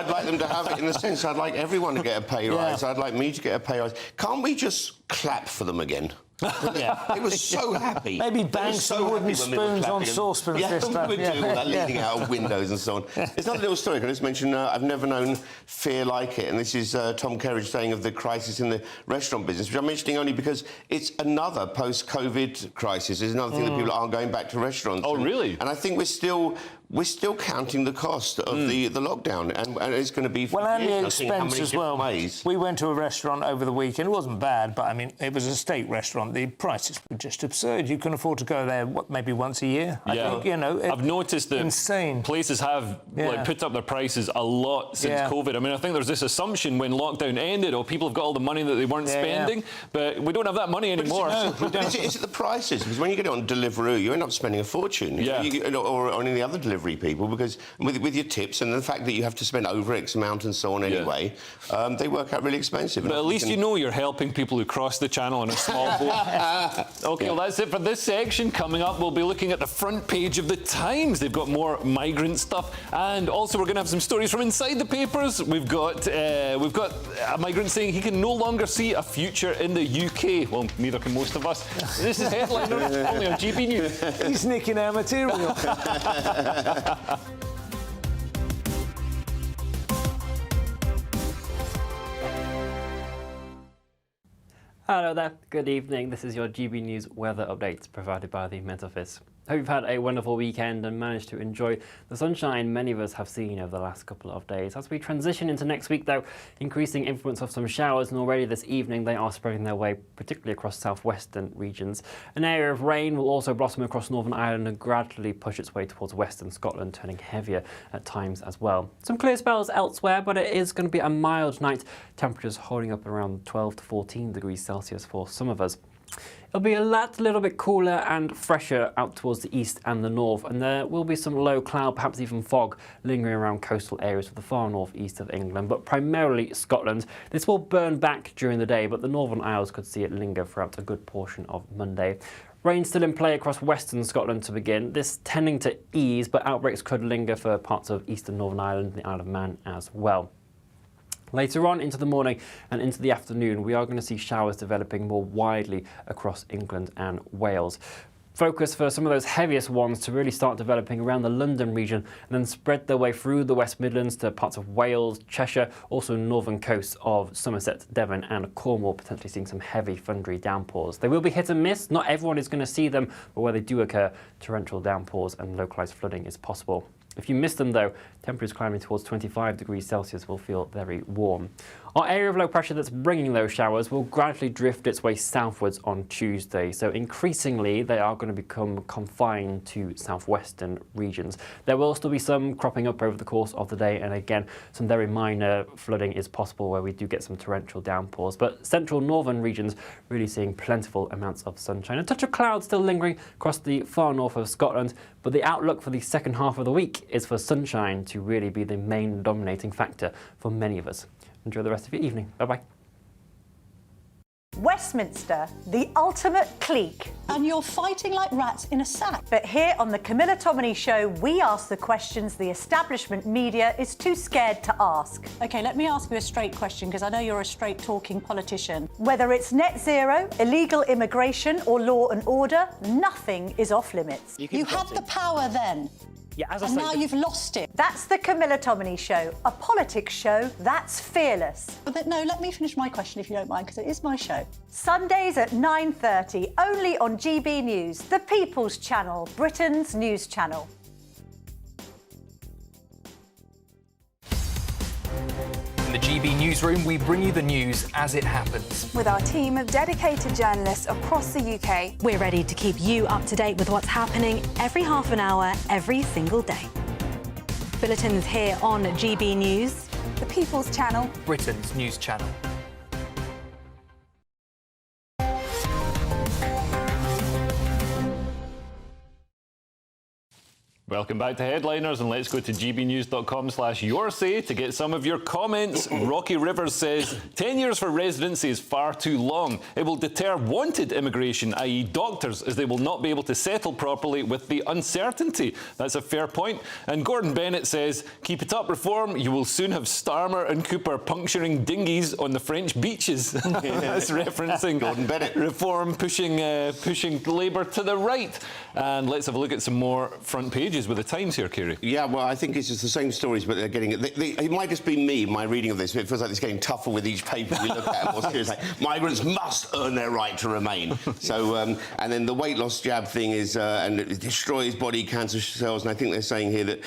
like them to have it in the sense I'd like everyone to get a pay rise. I'd like me to get a pay rise. Can't we just clap for them again? It was so happy. Maybe bang some wooden spoons on saucepans this time. We do all that leaning out of windows and so on. It's not a little story. Can I just mention, I've never known fear like it. And this is Tom Kerridge saying of the crisis in the restaurant business, which I'm mentioning only because it's another post-COVID crisis. It's another thing that people aren't going back to restaurants. Oh, really? And I think we're still counting the cost of the lockdown, and it's going to be for and years, the expense as well. We went to a restaurant over the weekend. It wasn't bad, but I mean, it was a steak restaurant. The prices were just absurd. You can afford to go there maybe once a year. I think, you know, I've noticed that places have put up their prices a lot since COVID. I mean, I think there's this assumption when lockdown ended, people have got all the money that they weren't spending, but we don't have that money anymore. Is it the prices? Because when you get it on Deliveroo, you end up spending a fortune. Or on any other delivery people, because with your tips and the fact that you have to spend over X amount and so on anyway, they work out really expensive. But at least you know you're helping people who cross the channel on a small boat. OK, well, that's it for this section. Coming up, we'll be looking at the front page of the Times. They've got more migrant stuff, and also we're going to have some stories from inside the papers. We've got a migrant saying he can no longer see a future in the UK. Well, neither can most of us. This is Headliner, only on GB News. He's nicking our material. Hello there, good evening. This is your GB News weather update provided by the Met Office. Hope you've had a wonderful weekend and managed to enjoy the sunshine many of us have seen over the last couple of days. As we transition into next week, though, increasing influence of some showers, and already this evening they are spreading their way, particularly across southwestern regions. An area of rain will also blossom across Northern Ireland and gradually push its way towards western Scotland, turning heavier at times as well. Some clear spells elsewhere, but it is going to be a mild night. Temperatures holding up around 12 to 14 degrees Celsius for some of us. It'll be a little bit cooler and fresher out towards the east and the north, and there will be some low cloud, perhaps even fog, lingering around coastal areas of the far northeast of England, but primarily Scotland. This will burn back during the day, but the Northern Isles could see it linger throughout a good portion of Monday. Rain still in play across western Scotland to begin, this tending to ease, but outbreaks could linger for parts of eastern Northern Ireland and the Isle of Man as well. Later on into the morning and into the afternoon, we are going to see showers developing more widely across England and Wales. Focus for some of those heaviest ones to really start developing around the London region and then spread their way through the West Midlands to parts of Wales, Cheshire, also northern coasts of Somerset, Devon and Cornwall, potentially seeing some heavy thundery downpours. They will be hit and miss. Not everyone is going to see them, but where they do occur, torrential downpours and localised flooding is possible. If you miss them though, temperatures climbing towards 25 degrees Celsius will feel very warm. Our area of low pressure that's bringing those showers will gradually drift its way southwards on Tuesday, so increasingly they are going to become confined to southwestern regions. There will still be some cropping up over the course of the day, and again some very minor flooding is possible where we do get some torrential downpours, but central northern regions really seeing plentiful amounts of sunshine. A touch of cloud still lingering across the far north of Scotland, but the outlook for the second half of the week is for sunshine to really be the main dominating factor for many of us. Enjoy the rest of your evening. Bye-bye. Westminster, the ultimate clique. And you're fighting like rats in a sack. But here on the Camilla Tominey Show, we ask the questions the establishment media is too scared to ask. OK, let me ask you a straight question, because I know you're a straight-talking politician. Whether it's net zero, illegal immigration or law and order, nothing is off limits. You had the power then. Yeah, as I and said, now you've lost it. That's the Camilla Tominey Show, a politics show that's fearless. But no, let me finish my question if you don't mind, because it is my show. Sundays at 9:30, only on GB News, the People's Channel, Britain's news channel. In the GB newsroom, we bring you the news as it happens. With our team of dedicated journalists across the UK, we're ready to keep you up to date with what's happening every half an hour, every single day. Bulletins here on GB News, the People's Channel, Britain's news channel. Welcome back to Headliners, and let's go to gbnews.com/yoursay to get some of your comments. Rocky Rivers says, 10 years for residency is far too long. It will deter wanted immigration, i.e. doctors, as they will not be able to settle properly with the uncertainty. That's a fair point. And Gordon Bennett says, keep it up, Reform. You will soon have Starmer and Cooper puncturing dinghies on the French beaches. That's referencing Gordon Bennett. Reform pushing Labour to the right. And let's have a look at some more front pages with the Times here, Kiri. Yeah, well, I think it's just the same stories, but they're getting it. It might just be me, my reading of this, but it feels like it's getting tougher with each paper we look at. And more serious, like, migrants must earn their right to remain. So, and then the weight loss jab thing is, and it destroys body cancer cells. And I think they're saying here that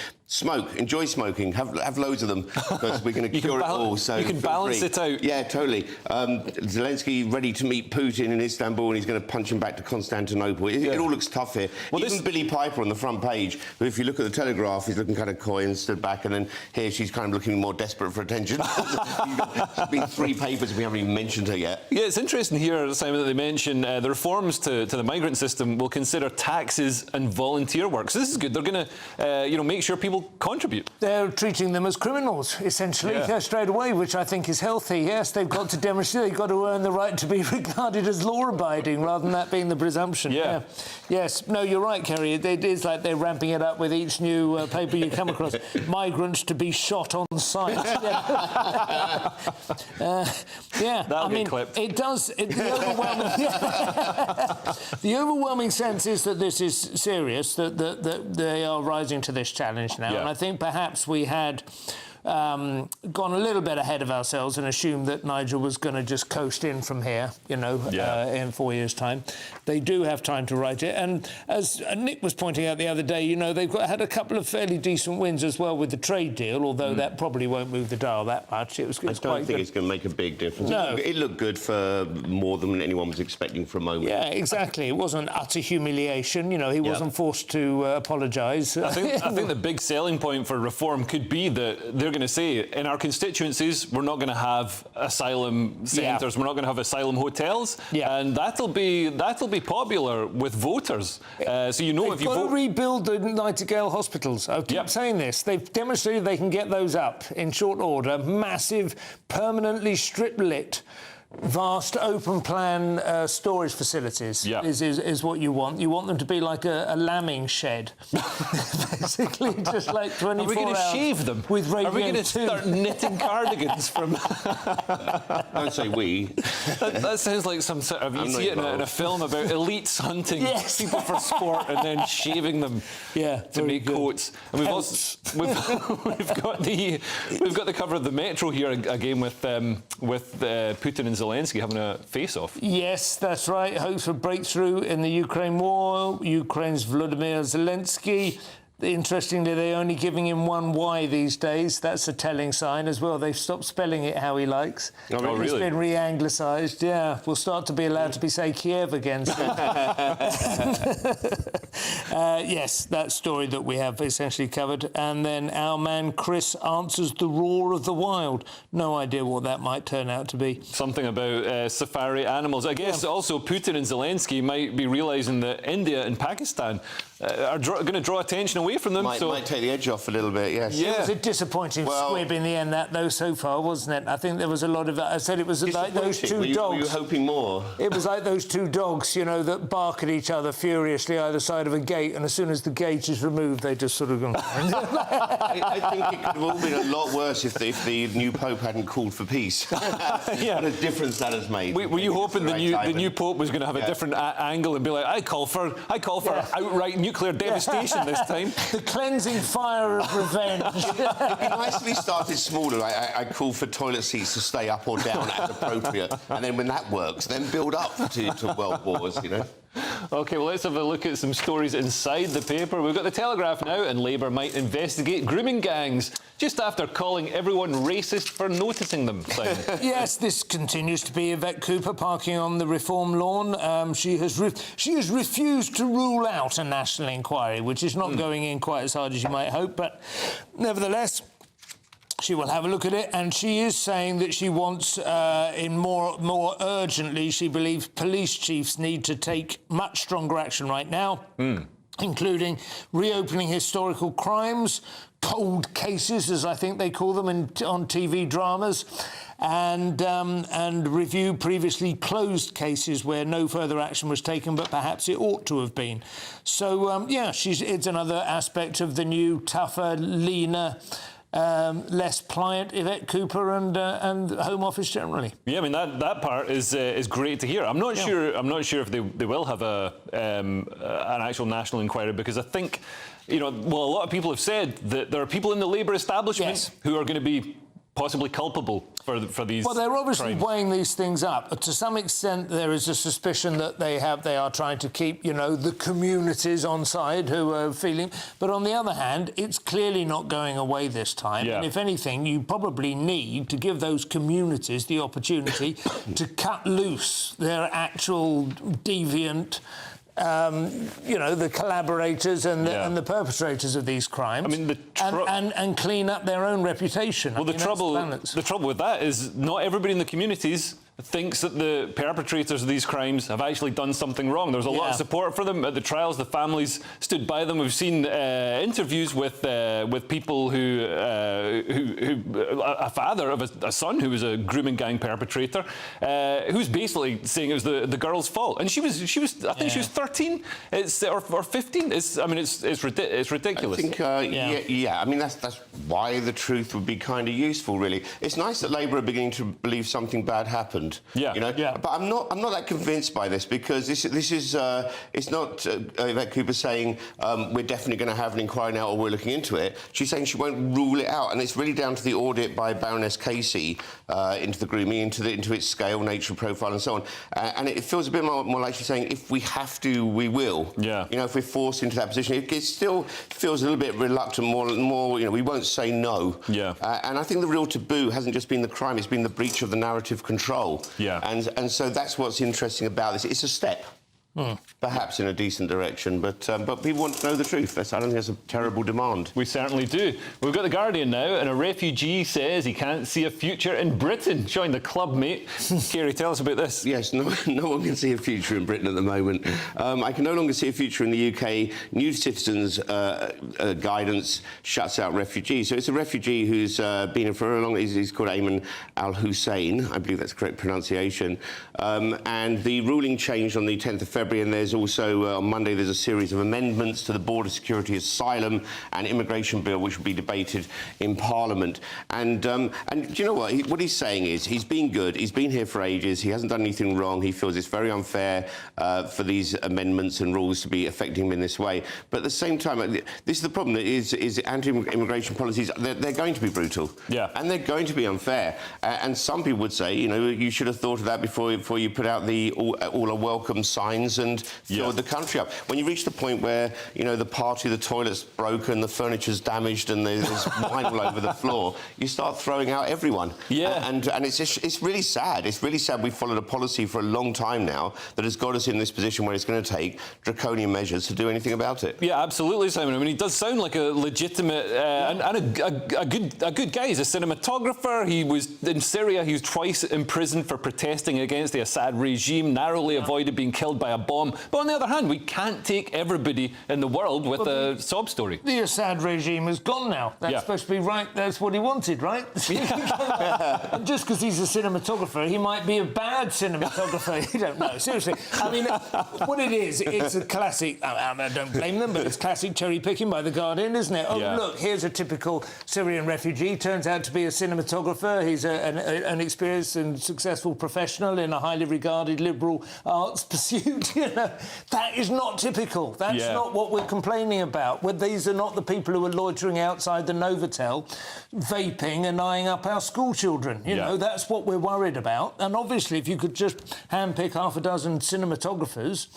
enjoy smoking, have loads of them, because we're going to cure it all. So you can balance it out. Yeah, totally. Zelensky ready to meet Putin in Istanbul, and he's going to punch him back to Constantinople. It all looks tough here. Well, even Billy Piper on the front page, who, if you look at the Telegraph, he's looking kind of coy and stood back, and then here she's kind of looking more desperate for attention. There's been 3 papers, we haven't even mentioned her yet. Yeah, it's interesting here, Simon, that they mention the reforms to the migrant system will consider taxes and volunteer work. So this is good. They're going to, make sure people contribute. They're treating them as criminals, essentially, straight away, which I think is healthy. Yes, they've got to demonstrate, they've got to earn the right to be regarded as law-abiding, rather than that being the presumption. Yeah. Yes, no, you're right, Kerry. It is like they're ramping it up with each new paper you come across. Migrants to be shot on sight. That'll get clipped. It does. The overwhelming sense is that this is serious, that they are rising to this challenge now. And I think perhaps we had gone a little bit ahead of ourselves and assumed that Nigel was going to just coast in from here, in 4 years' time. They do have time to write it. And as Nick was pointing out the other day, they've had a couple of fairly decent wins as well with the trade deal, although that probably won't move the dial that much. I don't think it's going to make a big difference. No. It looked good for more than anyone was expecting for a moment. Yeah, exactly. It wasn't utter humiliation. He wasn't forced to apologise. I think the big selling point for Reform could be that they're going to say, in our constituencies, we're not going to have asylum centres, we're not going to have asylum hotels, and that'll be popular with voters. So you know, if you got vote, to rebuild the Nightingale hospitals. I keep saying this. They've demonstrated they can get those up in short order. Massive, permanently strip-lit, vast open plan storage facilities is what you want. You want them to be like a lambing shed, basically, just like 24 hours. Are we going to shave them? With Radio Are we going to start knitting cardigans from? Don't say we. That sounds like some sort of, you see it in a film about elites hunting people for sport and then shaving them to make coats. And we've also we've got the cover of the Metro here again with Putin and Zelensky having a face-off. Yes, that's right. Hopes for breakthrough in the Ukraine war. Ukraine's Volodymyr Zelensky. Interestingly, they're only giving him one Y these days. That's a telling sign as well. They've stopped spelling it how he likes. Oh, really? It's been re-anglicised, yeah. We'll start to be allowed to say Kiev again soon. Yes, that story that we have essentially covered. And then our man Chris answers the roar of the wild. No idea what that might turn out to be. Something about safari animals. I guess also Putin and Zelensky might be realising that India and Pakistan are going to draw attention away from them. Might take the edge off a little bit, yes. Yeah. It was a disappointing squib in the end, that though, so far, wasn't it? I think there was a lot of... I said it was like those two dogs. Were you hoping more? It was like those two dogs, you know, that bark at each other furiously either side of a gate, and as soon as the gate is removed, they just sort of go... I think it could have all been a lot worse if the new Pope hadn't called for peace. What a difference that has made. Were you hoping the new Pope was going to have a different angle and be like, I call for outright nuclear devastation this time? The cleansing fire of revenge. It'd be nice if he started smaller. I call for toilet seats to stay up or down as appropriate, and then when that works, then build up to world wars, you know. OK, well, let's have a look at some stories inside the paper. We've got the Telegraph now, and Labour might investigate grooming gangs just after calling everyone racist for noticing them. Yes, this continues to be Yvette Cooper parking on the Reform lawn. She has refused to rule out a national inquiry, which is not going in quite as hard as you might hope, but nevertheless, she will have a look at it, and she is saying that she wants, more urgently, she believes police chiefs need to take much stronger action right now, including reopening historical crimes, cold cases, as I think they call them on TV dramas, and review previously closed cases where no further action was taken, but perhaps it ought to have been. So, it's another aspect of the new, tougher, leaner, less pliant Yvette Cooper and Home Office generally. Yeah, I mean that part is great to hear. I'm not sure if they will have an actual national inquiry, because I think, a lot of people have said that there are people in the Labour establishment who are going to be possibly culpable for these. Well, they're obviously crimes. weighing these things up. To some extent, there is a suspicion that they are trying to keep, the communities on side who are feeling. But on the other hand, it's clearly not going away this time. Yeah. And if anything, you probably need to give those communities the opportunity to cut loose their actual deviant. The collaborators and the perpetrators of these crimes. I mean, and clean up their own reputation. Well, the trouble with that is not everybody in the communities thinks that the perpetrators of these crimes have actually done something wrong. There was a lot of support for them at the trials. The families stood by them. We've seen interviews with people who a father of a son who was a grooming gang perpetrator, who's basically saying it was the girl's fault, and she was I think she was 13, or 15. It's ridiculous. I think I mean that's why the truth would be kind of useful, really. It's nice that Labour are beginning to believe something bad happened. But I'm not that convinced by this, because this is it's not Yvette Cooper saying we're definitely going to have an inquiry now or we're looking into it. She's saying she won't rule it out, and it's really down to the audit by Baroness Casey into the grooming, into its scale, nature, profile, and so on. And it feels a bit more like she's saying if we have to, we will. Yeah. If we're forced into that position, it still feels a little bit reluctant. More. We won't say no. Yeah. And I think the real taboo hasn't just been the crime; it's been the breach of the narrative control. Yeah. And so that's what's interesting about this. It's a step. perhaps in a decent direction, but people want to know the truth. I don't think that's a terrible demand. We certainly do. We've got The Guardian now, and a refugee says he can't see a future in Britain. Showing the club, mate. Kerry, tell us about this. Yes, no one can see a future in Britain at the moment. I can no longer see a future in the UK. New Citizens guidance shuts out refugees. So it's a refugee who's been here for a long... He's called Ayman al-Hussein. I believe that's the correct pronunciation. And the ruling changed on the 10th of February, and there's also, on Monday, there's a series of amendments to the Border Security, Asylum and Immigration Bill, which will be debated in Parliament. And do you know what? What he's saying is he's been good. He's been here for ages. He hasn't done anything wrong. He feels it's very unfair for these amendments and rules to be affecting him in this way. But at the same time, this is the problem, is anti-immigration policies, they're going to be brutal. Yeah. And they're going to be unfair. And some people would say, you know, you should have thought of that before you put out the all are welcome signs and filled the country up. When you reach the point where, you know, the toilet's broken, the furniture's damaged and there's wine all over the floor, you start throwing out everyone. Yeah. And it's really sad. It's really sad we've followed a policy for a long time now that has got us in this position where it's going to take draconian measures to do anything about it. Yeah, absolutely, Simon. I mean, he does sound like a legitimate and a good guy. He's a cinematographer. He was in Syria. He was twice imprisoned for protesting against the Assad regime, narrowly avoided being killed by a bomb. But on the other hand, we can't take everybody in the world with a sob story. The Assad regime is gone now. That's supposed to be right. That's what he wanted, right? Just because he's a cinematographer, he might be a bad cinematographer. You don't know. Seriously. I mean, what it is, it's a classic... I don't blame them, but it's classic cherry-picking by The Guardian, isn't it? Oh, look, here's a typical Syrian refugee. Turns out to be a cinematographer. He's an experienced and successful professional in a highly regarded liberal arts pursuit. You know, that is not typical. That's not what we're complaining about. These are not the people who are loitering outside the Novotel, vaping and eyeing up our school children. You know, that's what we're worried about. And obviously, if you could just handpick half a dozen cinematographers,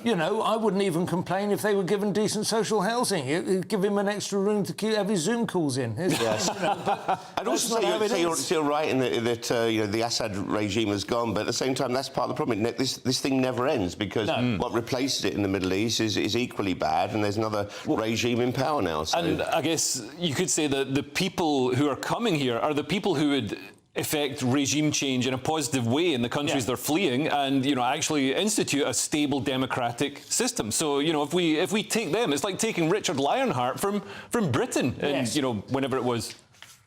you know, I wouldn't even complain if they were given decent social housing. It'd give him an extra room to have his Zoom calls in. Yes. You know, I'd also say you're still right in that you know, the Assad regime has gone, but at the same time, that's part of the problem. This thing never ends because what replaces it in the Middle East is equally bad, and there's another regime in power now. So. And I guess you could say that the people who are coming here are the people who would effect regime change in a positive way in the countries they're fleeing, and you know, actually institute a stable democratic system. So you know, if we take them, it's like taking Richard Lionheart from Britain, and you know, whenever it was.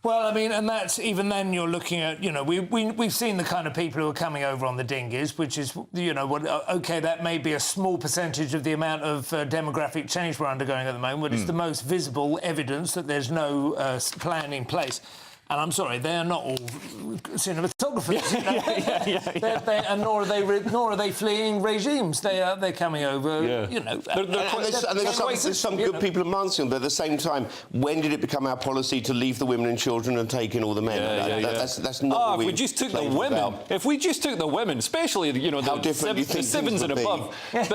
Well, I mean, and that's even then you're looking at, you know, we've seen the kind of people who are coming over on the dinghies, which is, you know, OK, that may be a small percentage of the amount of demographic change we're undergoing at the moment, but it's the most visible evidence that there's no plan in place. And I'm sorry, they're not all cinematographers. And nor are they fleeing regimes. They're coming over. You know, there's some good people amongst them. But at the same time, when did it become our policy to leave the women and children and take in all the men? That's not. What if we just took the women, especially you know the sevens and above. But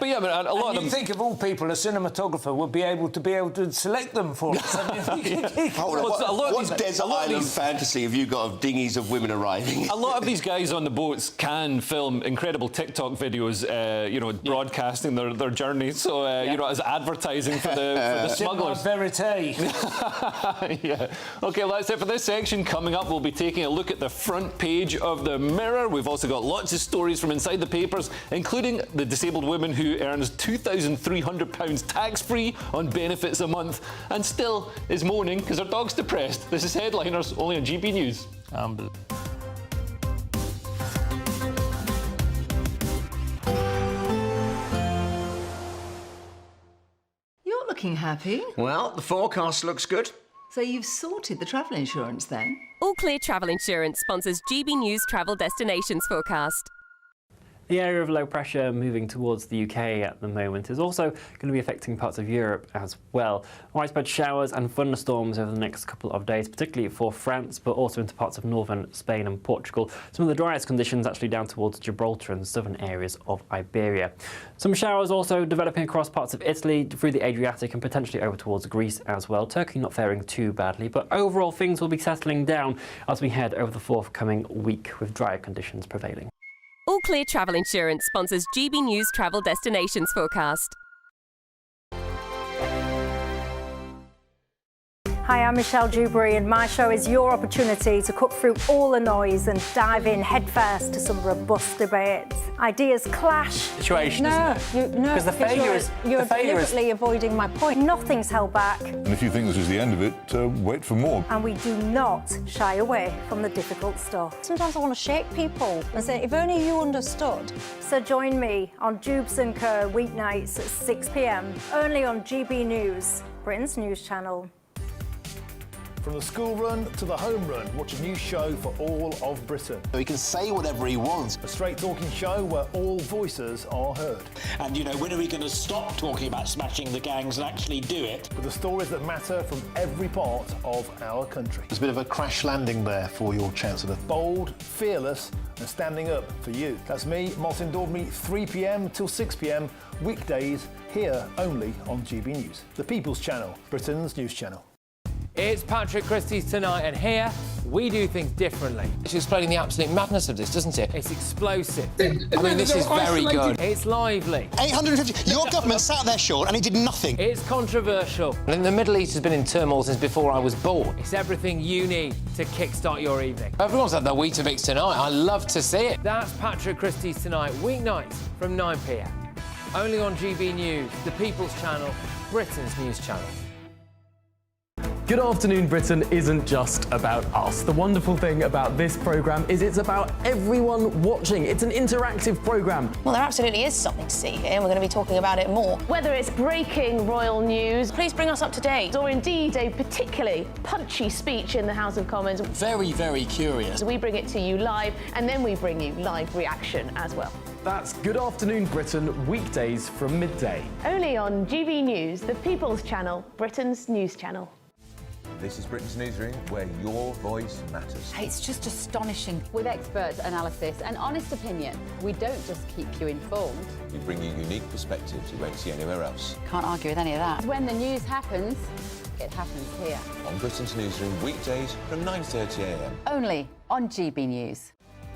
yeah, a lot of them. You think of all people, a cinematographer would be able to select them for us. Desert island fantasy have you got of dinghies of women arriving? A lot of these guys on the boats can film incredible TikTok videos, you know, broadcasting their journey. So, you know, as advertising for the smugglers. Verite. Yeah. OK, well, that's it for this section. Coming up, we'll be taking a look at the front page of the Mirror. We've also got lots of stories from inside the papers, including the disabled woman who earns £2,300 tax-free on benefits a month and still is moaning because her dog's depressed. This is Headliners, only on GB News. You're looking happy. Well, the forecast looks good. So you've sorted the travel insurance then? All Clear Travel Insurance sponsors GB News Travel Destinations Forecast. The area of low pressure moving towards the UK at the moment is also going to be affecting parts of Europe as well. Widespread showers and thunderstorms over the next couple of days, particularly for France, but also into parts of northern Spain and Portugal. Some of the driest conditions actually down towards Gibraltar and southern areas of Iberia. Some showers also developing across parts of Italy, through the Adriatic and potentially over towards Greece as well. Turkey not faring too badly, but overall things will be settling down as we head over the forthcoming week with drier conditions prevailing. All Clear Travel Insurance sponsors GB News Travel Destinations Forecast. Hi, I'm Michelle Dewberry, and my show is your opportunity to cut through all the noise and dive in headfirst to some robust debates. Ideas clash. Situation, isn't it? No, Because the failure is... You're the failure deliberately avoiding my point. Nothing's held back. And if you think this is the end of it, wait for more. And we do not shy away from the difficult stuff. Sometimes I want to shake people and say, if only you understood. So join me on Jubes & Co. weeknights at 6 p.m, only on GB News, Britain's news channel. From the school run to the home run, watch a new show for all of Britain. He can say whatever he wants. A straight-talking show where all voices are heard. And, you know, when are we going to stop talking about smashing the gangs and actually do it? With the stories that matter from every part of our country. There's a bit of a crash landing there for your Chancellor. Bold, fearless and standing up for you. That's me, Martin Daubney, 3 p.m. till 6 p.m, weekdays, here only on GB News. The People's Channel, Britain's news channel. It's Patrick Christie's Tonight, and here we do things differently. It's explaining the absolute madness of this, doesn't it? It's explosive. I mean, this is very good. It's lively. 850... Your government sat there, Sean, and he did nothing. It's controversial. And the Middle East has been in turmoil since before I was born. It's everything you need to kickstart your evening. Everyone's had their Weetabix tonight. I love to see it. That's Patrick Christie's Tonight, weeknights from 9 p.m. Only on GB News, the People's Channel, Britain's news channel. Good Afternoon Britain isn't just about us. The wonderful thing about this programme is it's about everyone watching. It's an interactive programme. Well, there absolutely is something to see here, and we're going to be talking about it more. Whether it's breaking royal news, please bring us up to date, or indeed a particularly punchy speech in the House of Commons. Very, very curious. We bring it to you live, and then we bring you live reaction as well. That's Good Afternoon Britain, weekdays from midday. Only on GB News, the People's Channel, Britain's news channel. This is Britain's Newsroom, where your voice matters. It's just astonishing. With expert analysis and honest opinion, we don't just keep you informed. We bring you unique perspectives you won't see anywhere else. Can't argue with any of that. When the news happens, it happens here. On Britain's Newsroom, weekdays from 9:30 a.m. Only on GB News.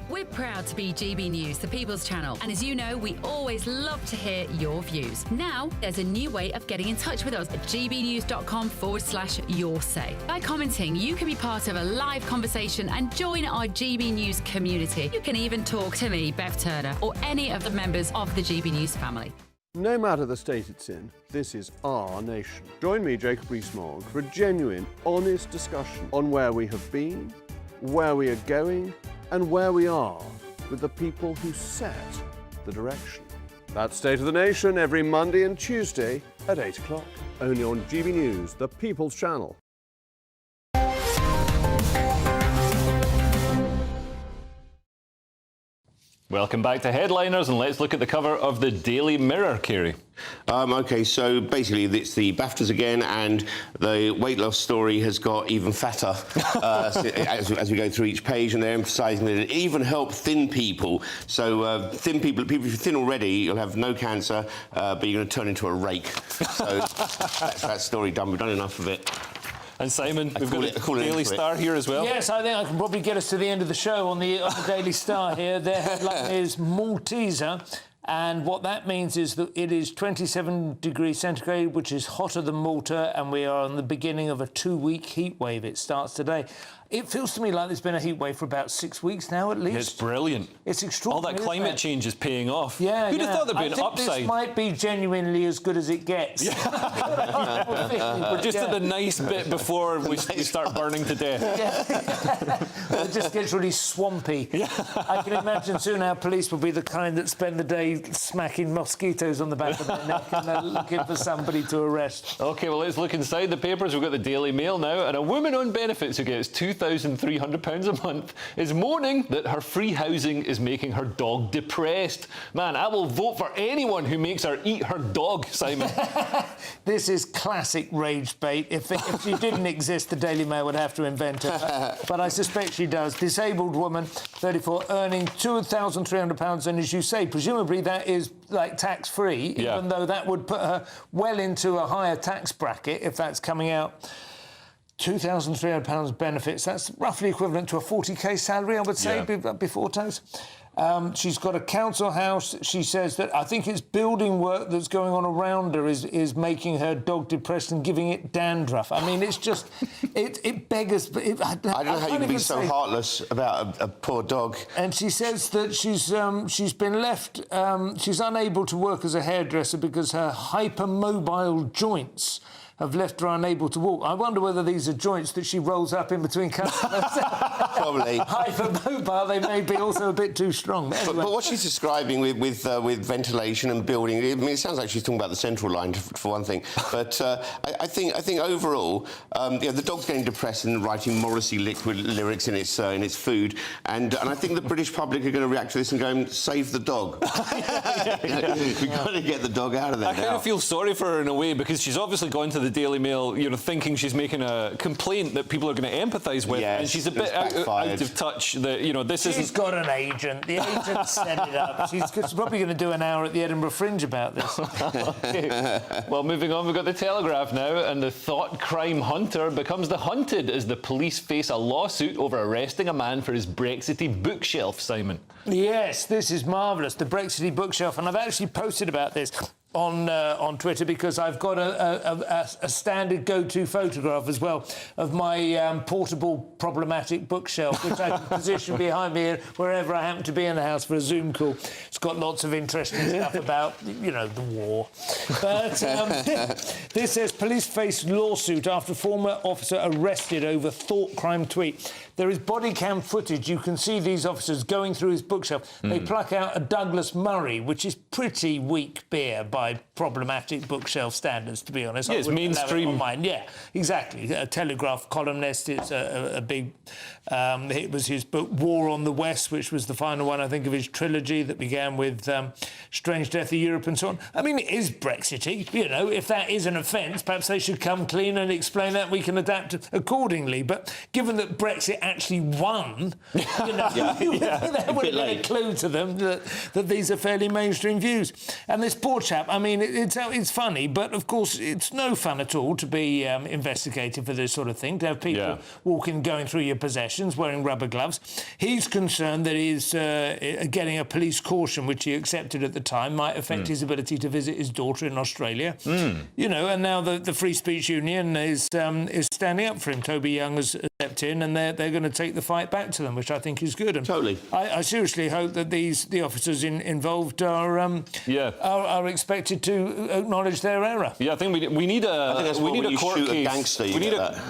We're proud to be GB News, the People's Channel. And as you know, we always love to hear your views. Now, there's a new way of getting in touch with us at gbnews.com/yoursay. By commenting, you can be part of a live conversation and join our GB News community. You can even talk to me, Bev Turner, or any of the members of the GB News family. No matter the state it's in, this is our nation. Join me, Jacob Rees-Mogg, for a genuine, honest discussion on where we have been, where we are going, and where we are with the people who set the direction. That's State of the Nation every Monday and Tuesday at 8 o'clock. Only on GB News, the People's Channel. Welcome back to Headliners, and let's look at the cover of the Daily Mirror, Kerry. OK, so basically it's the BAFTAs again, and the weight loss story has got even fatter as we go through each page, and they're emphasising that it even helps thin people. So thin people, if you're thin already, you'll have no cancer, but you're going to turn into a rake. So that's that story done. We've done enough of it. And Simon, we've got a Daily Star here as well. Yes, I think I can probably get us to the end of the show on the Daily Star here. Their headline is Malteser, and what that means is that it is 27 degrees centigrade, which is hotter than Malta, and we are on the beginning of a 2-week heat wave. It starts today. It feels to me like there's been a heat wave for about 6 weeks now, at least. It's brilliant. It's extraordinary. All that climate change is paying off. Yeah, Who'd have thought there'd be an upside? This might be genuinely as good as it gets. Yeah. We're just at the nice bit before we start burning to death. It just gets really swampy. I can imagine soon our police will be the kind that spend the day smacking mosquitoes on the back of their neck and they're looking for somebody to arrest. OK, well, let's look inside the papers. We've got the Daily Mail now, and a woman on benefits who gets £2,300 a month is moaning that her free housing is making her dog depressed. Man, I will vote for anyone who makes her eat her dog, Simon. This is classic rage bait. If she didn't exist, the Daily Mail would have to invent it. But I suspect she does. Disabled woman, 34, earning £2,300, and as you say, presumably that is like tax-free, even though that would put her well into a higher tax bracket if that's coming out. £2,300 benefits, that's roughly equivalent to a 40k salary, I would say, before tax. She's got a council house. She says that I think it's building work that's going on around her is making her dog depressed and giving it dandruff. I mean, it's just, it beggars... I don't know how you can be so heartless about a poor dog. And she says that she's been left... she's unable to work as a hairdresser because her hypermobile joints have left her unable to walk. I wonder whether these are joints that she rolls up in between customers. Probably. Hypermobile, they may be also a bit too strong. But what she's describing with ventilation and building, I mean, it sounds like she's talking about the central line for one thing. But I think overall, the dog's getting depressed and writing Morrissey liquid lyrics in its food, and I think the British public are going to react to this and go, save the dog. We've got to get the dog out of there. I kind of feel sorry for her in a way, because she's obviously gone to the Daily Mail, thinking she's making a complaint that people are going to empathise with, and she's a bit out of touch. She's got an agent. The agent set it up. She's probably going to do an hour at the Edinburgh Fringe about this. Okay. Well, moving on, we've got the Telegraph now, and the thought crime hunter becomes the hunted as the police face a lawsuit over arresting a man for his Brexity bookshelf, Simon. Yes, this is marvellous, the Brexity bookshelf, and I've actually posted about this on Twitter, because I've got a standard go-to photograph as well of my portable problematic bookshelf, which I can position behind me wherever I happen to be in the house for a Zoom call. It's got lots of interesting stuff about, the war. But this says police face lawsuit after former officer arrested over thought crime tweet. There is body cam footage. You can see these officers going through his bookshelf. They pluck out a Douglas Murray, which is pretty weak beer by problematic bookshelf standards, to be honest. Yeah, it's mainstream. On mine. Yeah, exactly. A Telegraph columnist. It's a big... it was his book War on the West, which was the final one, I think, of his trilogy that began with Strange Death of Europe and so on. I mean, it is Brexity. If that is an offence, perhaps they should come clean and explain that. We can adapt accordingly. But given that Brexit actually won, there would have been a clue to them that these are fairly mainstream views. And this poor chap, I mean, it's funny, but of course it's no fun at all to be investigated for this sort of thing, to have people going through your possessions wearing rubber gloves. He's concerned that he's getting a police caution, which he accepted at the time, might affect his ability to visit his daughter in Australia. And now the Free Speech Union is standing up for him. Toby Young has stepped in, and they're going to take the fight back to them, which I think is good. And totally. I seriously hope that the officers involved are expected to acknowledge their error. Yeah, I think we need a court case.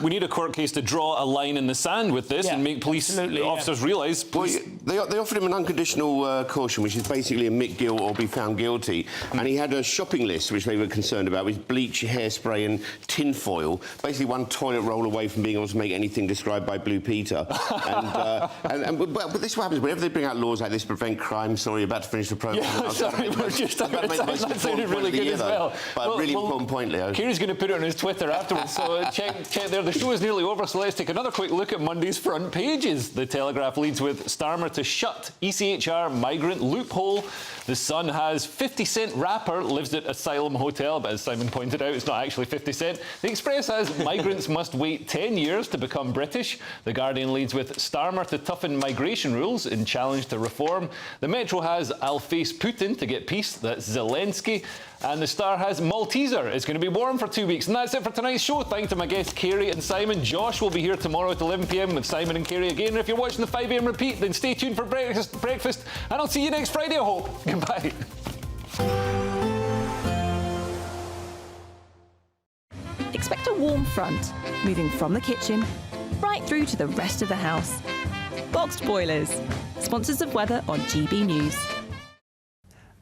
We need a court case to draw a line in the sand with this and make police officers realise. Well, they offered him an unconditional caution, which is basically admit guilt or be found guilty. And he had a shopping list, which they were concerned about, with bleach, hairspray, and tinfoil. Basically, one toilet roll away from being able to make anything described by Blue Peter. But this is what happens whenever they bring out laws like this to prevent crime. Sorry, about to finish the programme. Yeah, sorry, we're just about that sounded really good as well. But really important point, Leo. Kieran's going to put it on his Twitter afterwards, so check there. The show is nearly over, so let's take another quick look at Monday's front pages. The Telegraph leads with Starmer to shut ECHR migrant loophole. The Sun has 50 Cent rapper lives at asylum hotel, but as Simon pointed out, it's not actually 50 Cent. The Express has migrants must wait 10 years to become British. The Guardian leads with Starmer to toughen migration rules in challenge to reform. The Metro has I'll face Putin to get peace. That's Zelensky. And the Star has Malteser. It's going to be warm for 2 weeks. And that's it for tonight's show. Thanks to my guests, Kerry and Simon. Josh will be here tomorrow at 11 p.m. with Simon and Kerry again. And if you're watching the 5 a.m. repeat, then stay tuned for breakfast. And I'll see you next Friday, I hope. Goodbye. Expect a warm front, moving from the kitchen right through to the rest of the house. Boxed Boilers, sponsors of weather on GB News.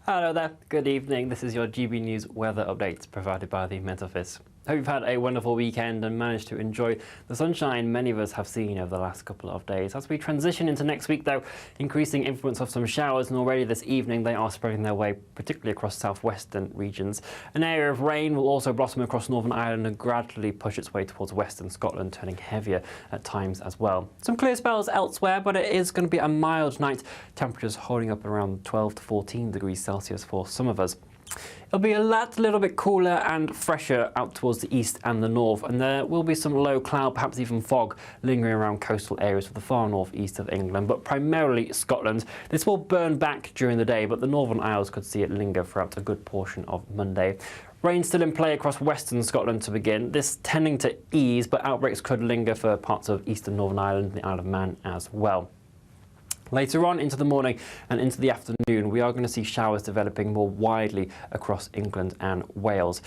Hello there, good evening. This is your GB News weather updates provided by the Met Office. Hope you've had a wonderful weekend and managed to enjoy the sunshine many of us have seen over the last couple of days. As we transition into next week, though, increasing influence of some showers, and already this evening they are spreading their way, particularly across southwestern regions. An area of rain will also blossom across Northern Ireland and gradually push its way towards western Scotland, turning heavier at times as well. Some clear spells elsewhere, but it is going to be a mild night. Temperatures holding up around 12 to 14 degrees Celsius for some of us. It'll be a little bit cooler and fresher out towards the east and the north, and there will be some low cloud, perhaps even fog, lingering around coastal areas of the far north-east of England, but primarily Scotland. This will burn back during the day, but the Northern Isles could see it linger throughout a good portion of Monday. Rain still in play across western Scotland to begin, this tending to ease, but outbreaks could linger for parts of eastern Northern Ireland and the Isle of Man as well. Later on into the morning and into the afternoon, we are going to see showers developing more widely across England and Wales.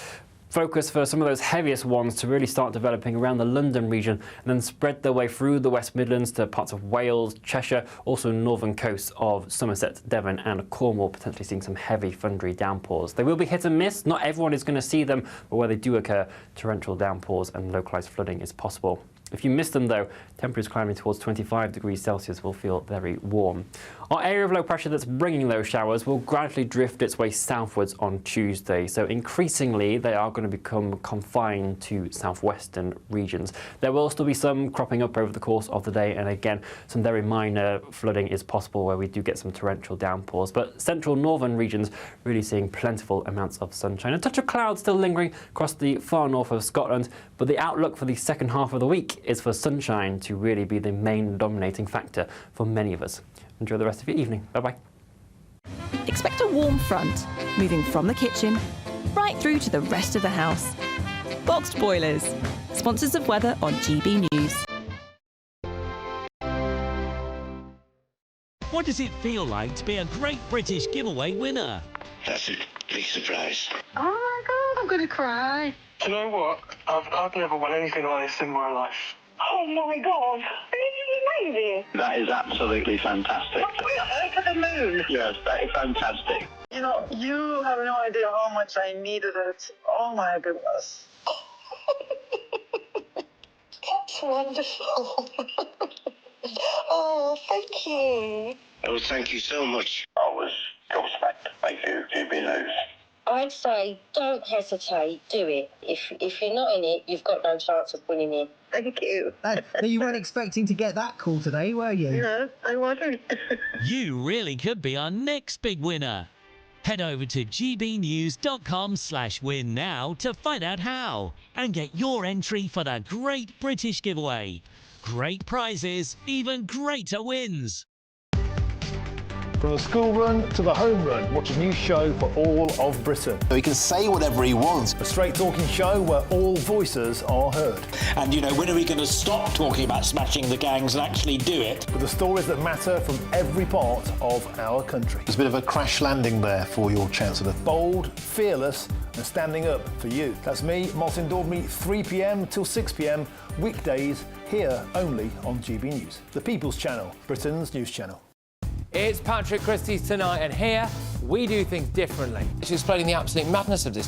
Focus for some of those heaviest ones to really start developing around the London region and then spread their way through the West Midlands to parts of Wales, Cheshire, also northern coasts of Somerset, Devon and Cornwall, potentially seeing some heavy thundery downpours. They will be hit and miss. Not everyone is going to see them, but where they do occur, torrential downpours and localised flooding is possible. If you miss them though, temperatures climbing towards 25 degrees Celsius will feel very warm. Our area of low pressure that's bringing those showers will gradually drift its way southwards on Tuesday, so increasingly they are going to become confined to southwestern regions. There will still be some cropping up over the course of the day, and again some very minor flooding is possible where we do get some torrential downpours, but central northern regions really seeing plentiful amounts of sunshine. A touch of cloud still lingering across the far north of Scotland, but the outlook for the second half of the week is for sunshine to really be the main dominating factor for many of us. Enjoy the rest of your evening. Bye-bye. Expect a warm front, moving from the kitchen right through to the rest of the house. Boxed Boilers, sponsors of weather on GB News. What does it feel like to be a Great British Giveaway winner? That's a big surprise. Oh my God, I'm going to cry. Do you know what? I've never won anything like this in my life. Oh my God, this is amazing. That is absolutely fantastic. We're over the moon. Yes, that is fantastic. You know, you have no idea how much I needed it. Oh my goodness. That's wonderful. Oh, thank you. Oh, thank you so much. I was gobsmacked. Thank you, GBNews. I'd say don't hesitate, do it. If you're not in it, you've got no chance of winning it. Thank you. You weren't expecting to get that call today, were you? No, I wasn't. You really could be our next big winner. Head over to gbnews.com/win now to find out how and get your entry for the Great British Giveaway. Great prizes, even greater wins. From the school run to the home run, watch a new show for all of Britain. So he can say whatever he wants. A straight talking show where all voices are heard. And, you know, when are we going to stop talking about smashing the gangs and actually do it? With the stories that matter from every part of our country. There's a bit of a crash landing there for your Chancellor. Bold, fearless and standing up for you. That's me, Martin Daubney, 3 p.m. till 6 p.m. weekdays here only on GB News. The People's Channel, Britain's news channel. It's Patrick Christie's Tonight, and here we do things differently. It's explaining the absolute madness of this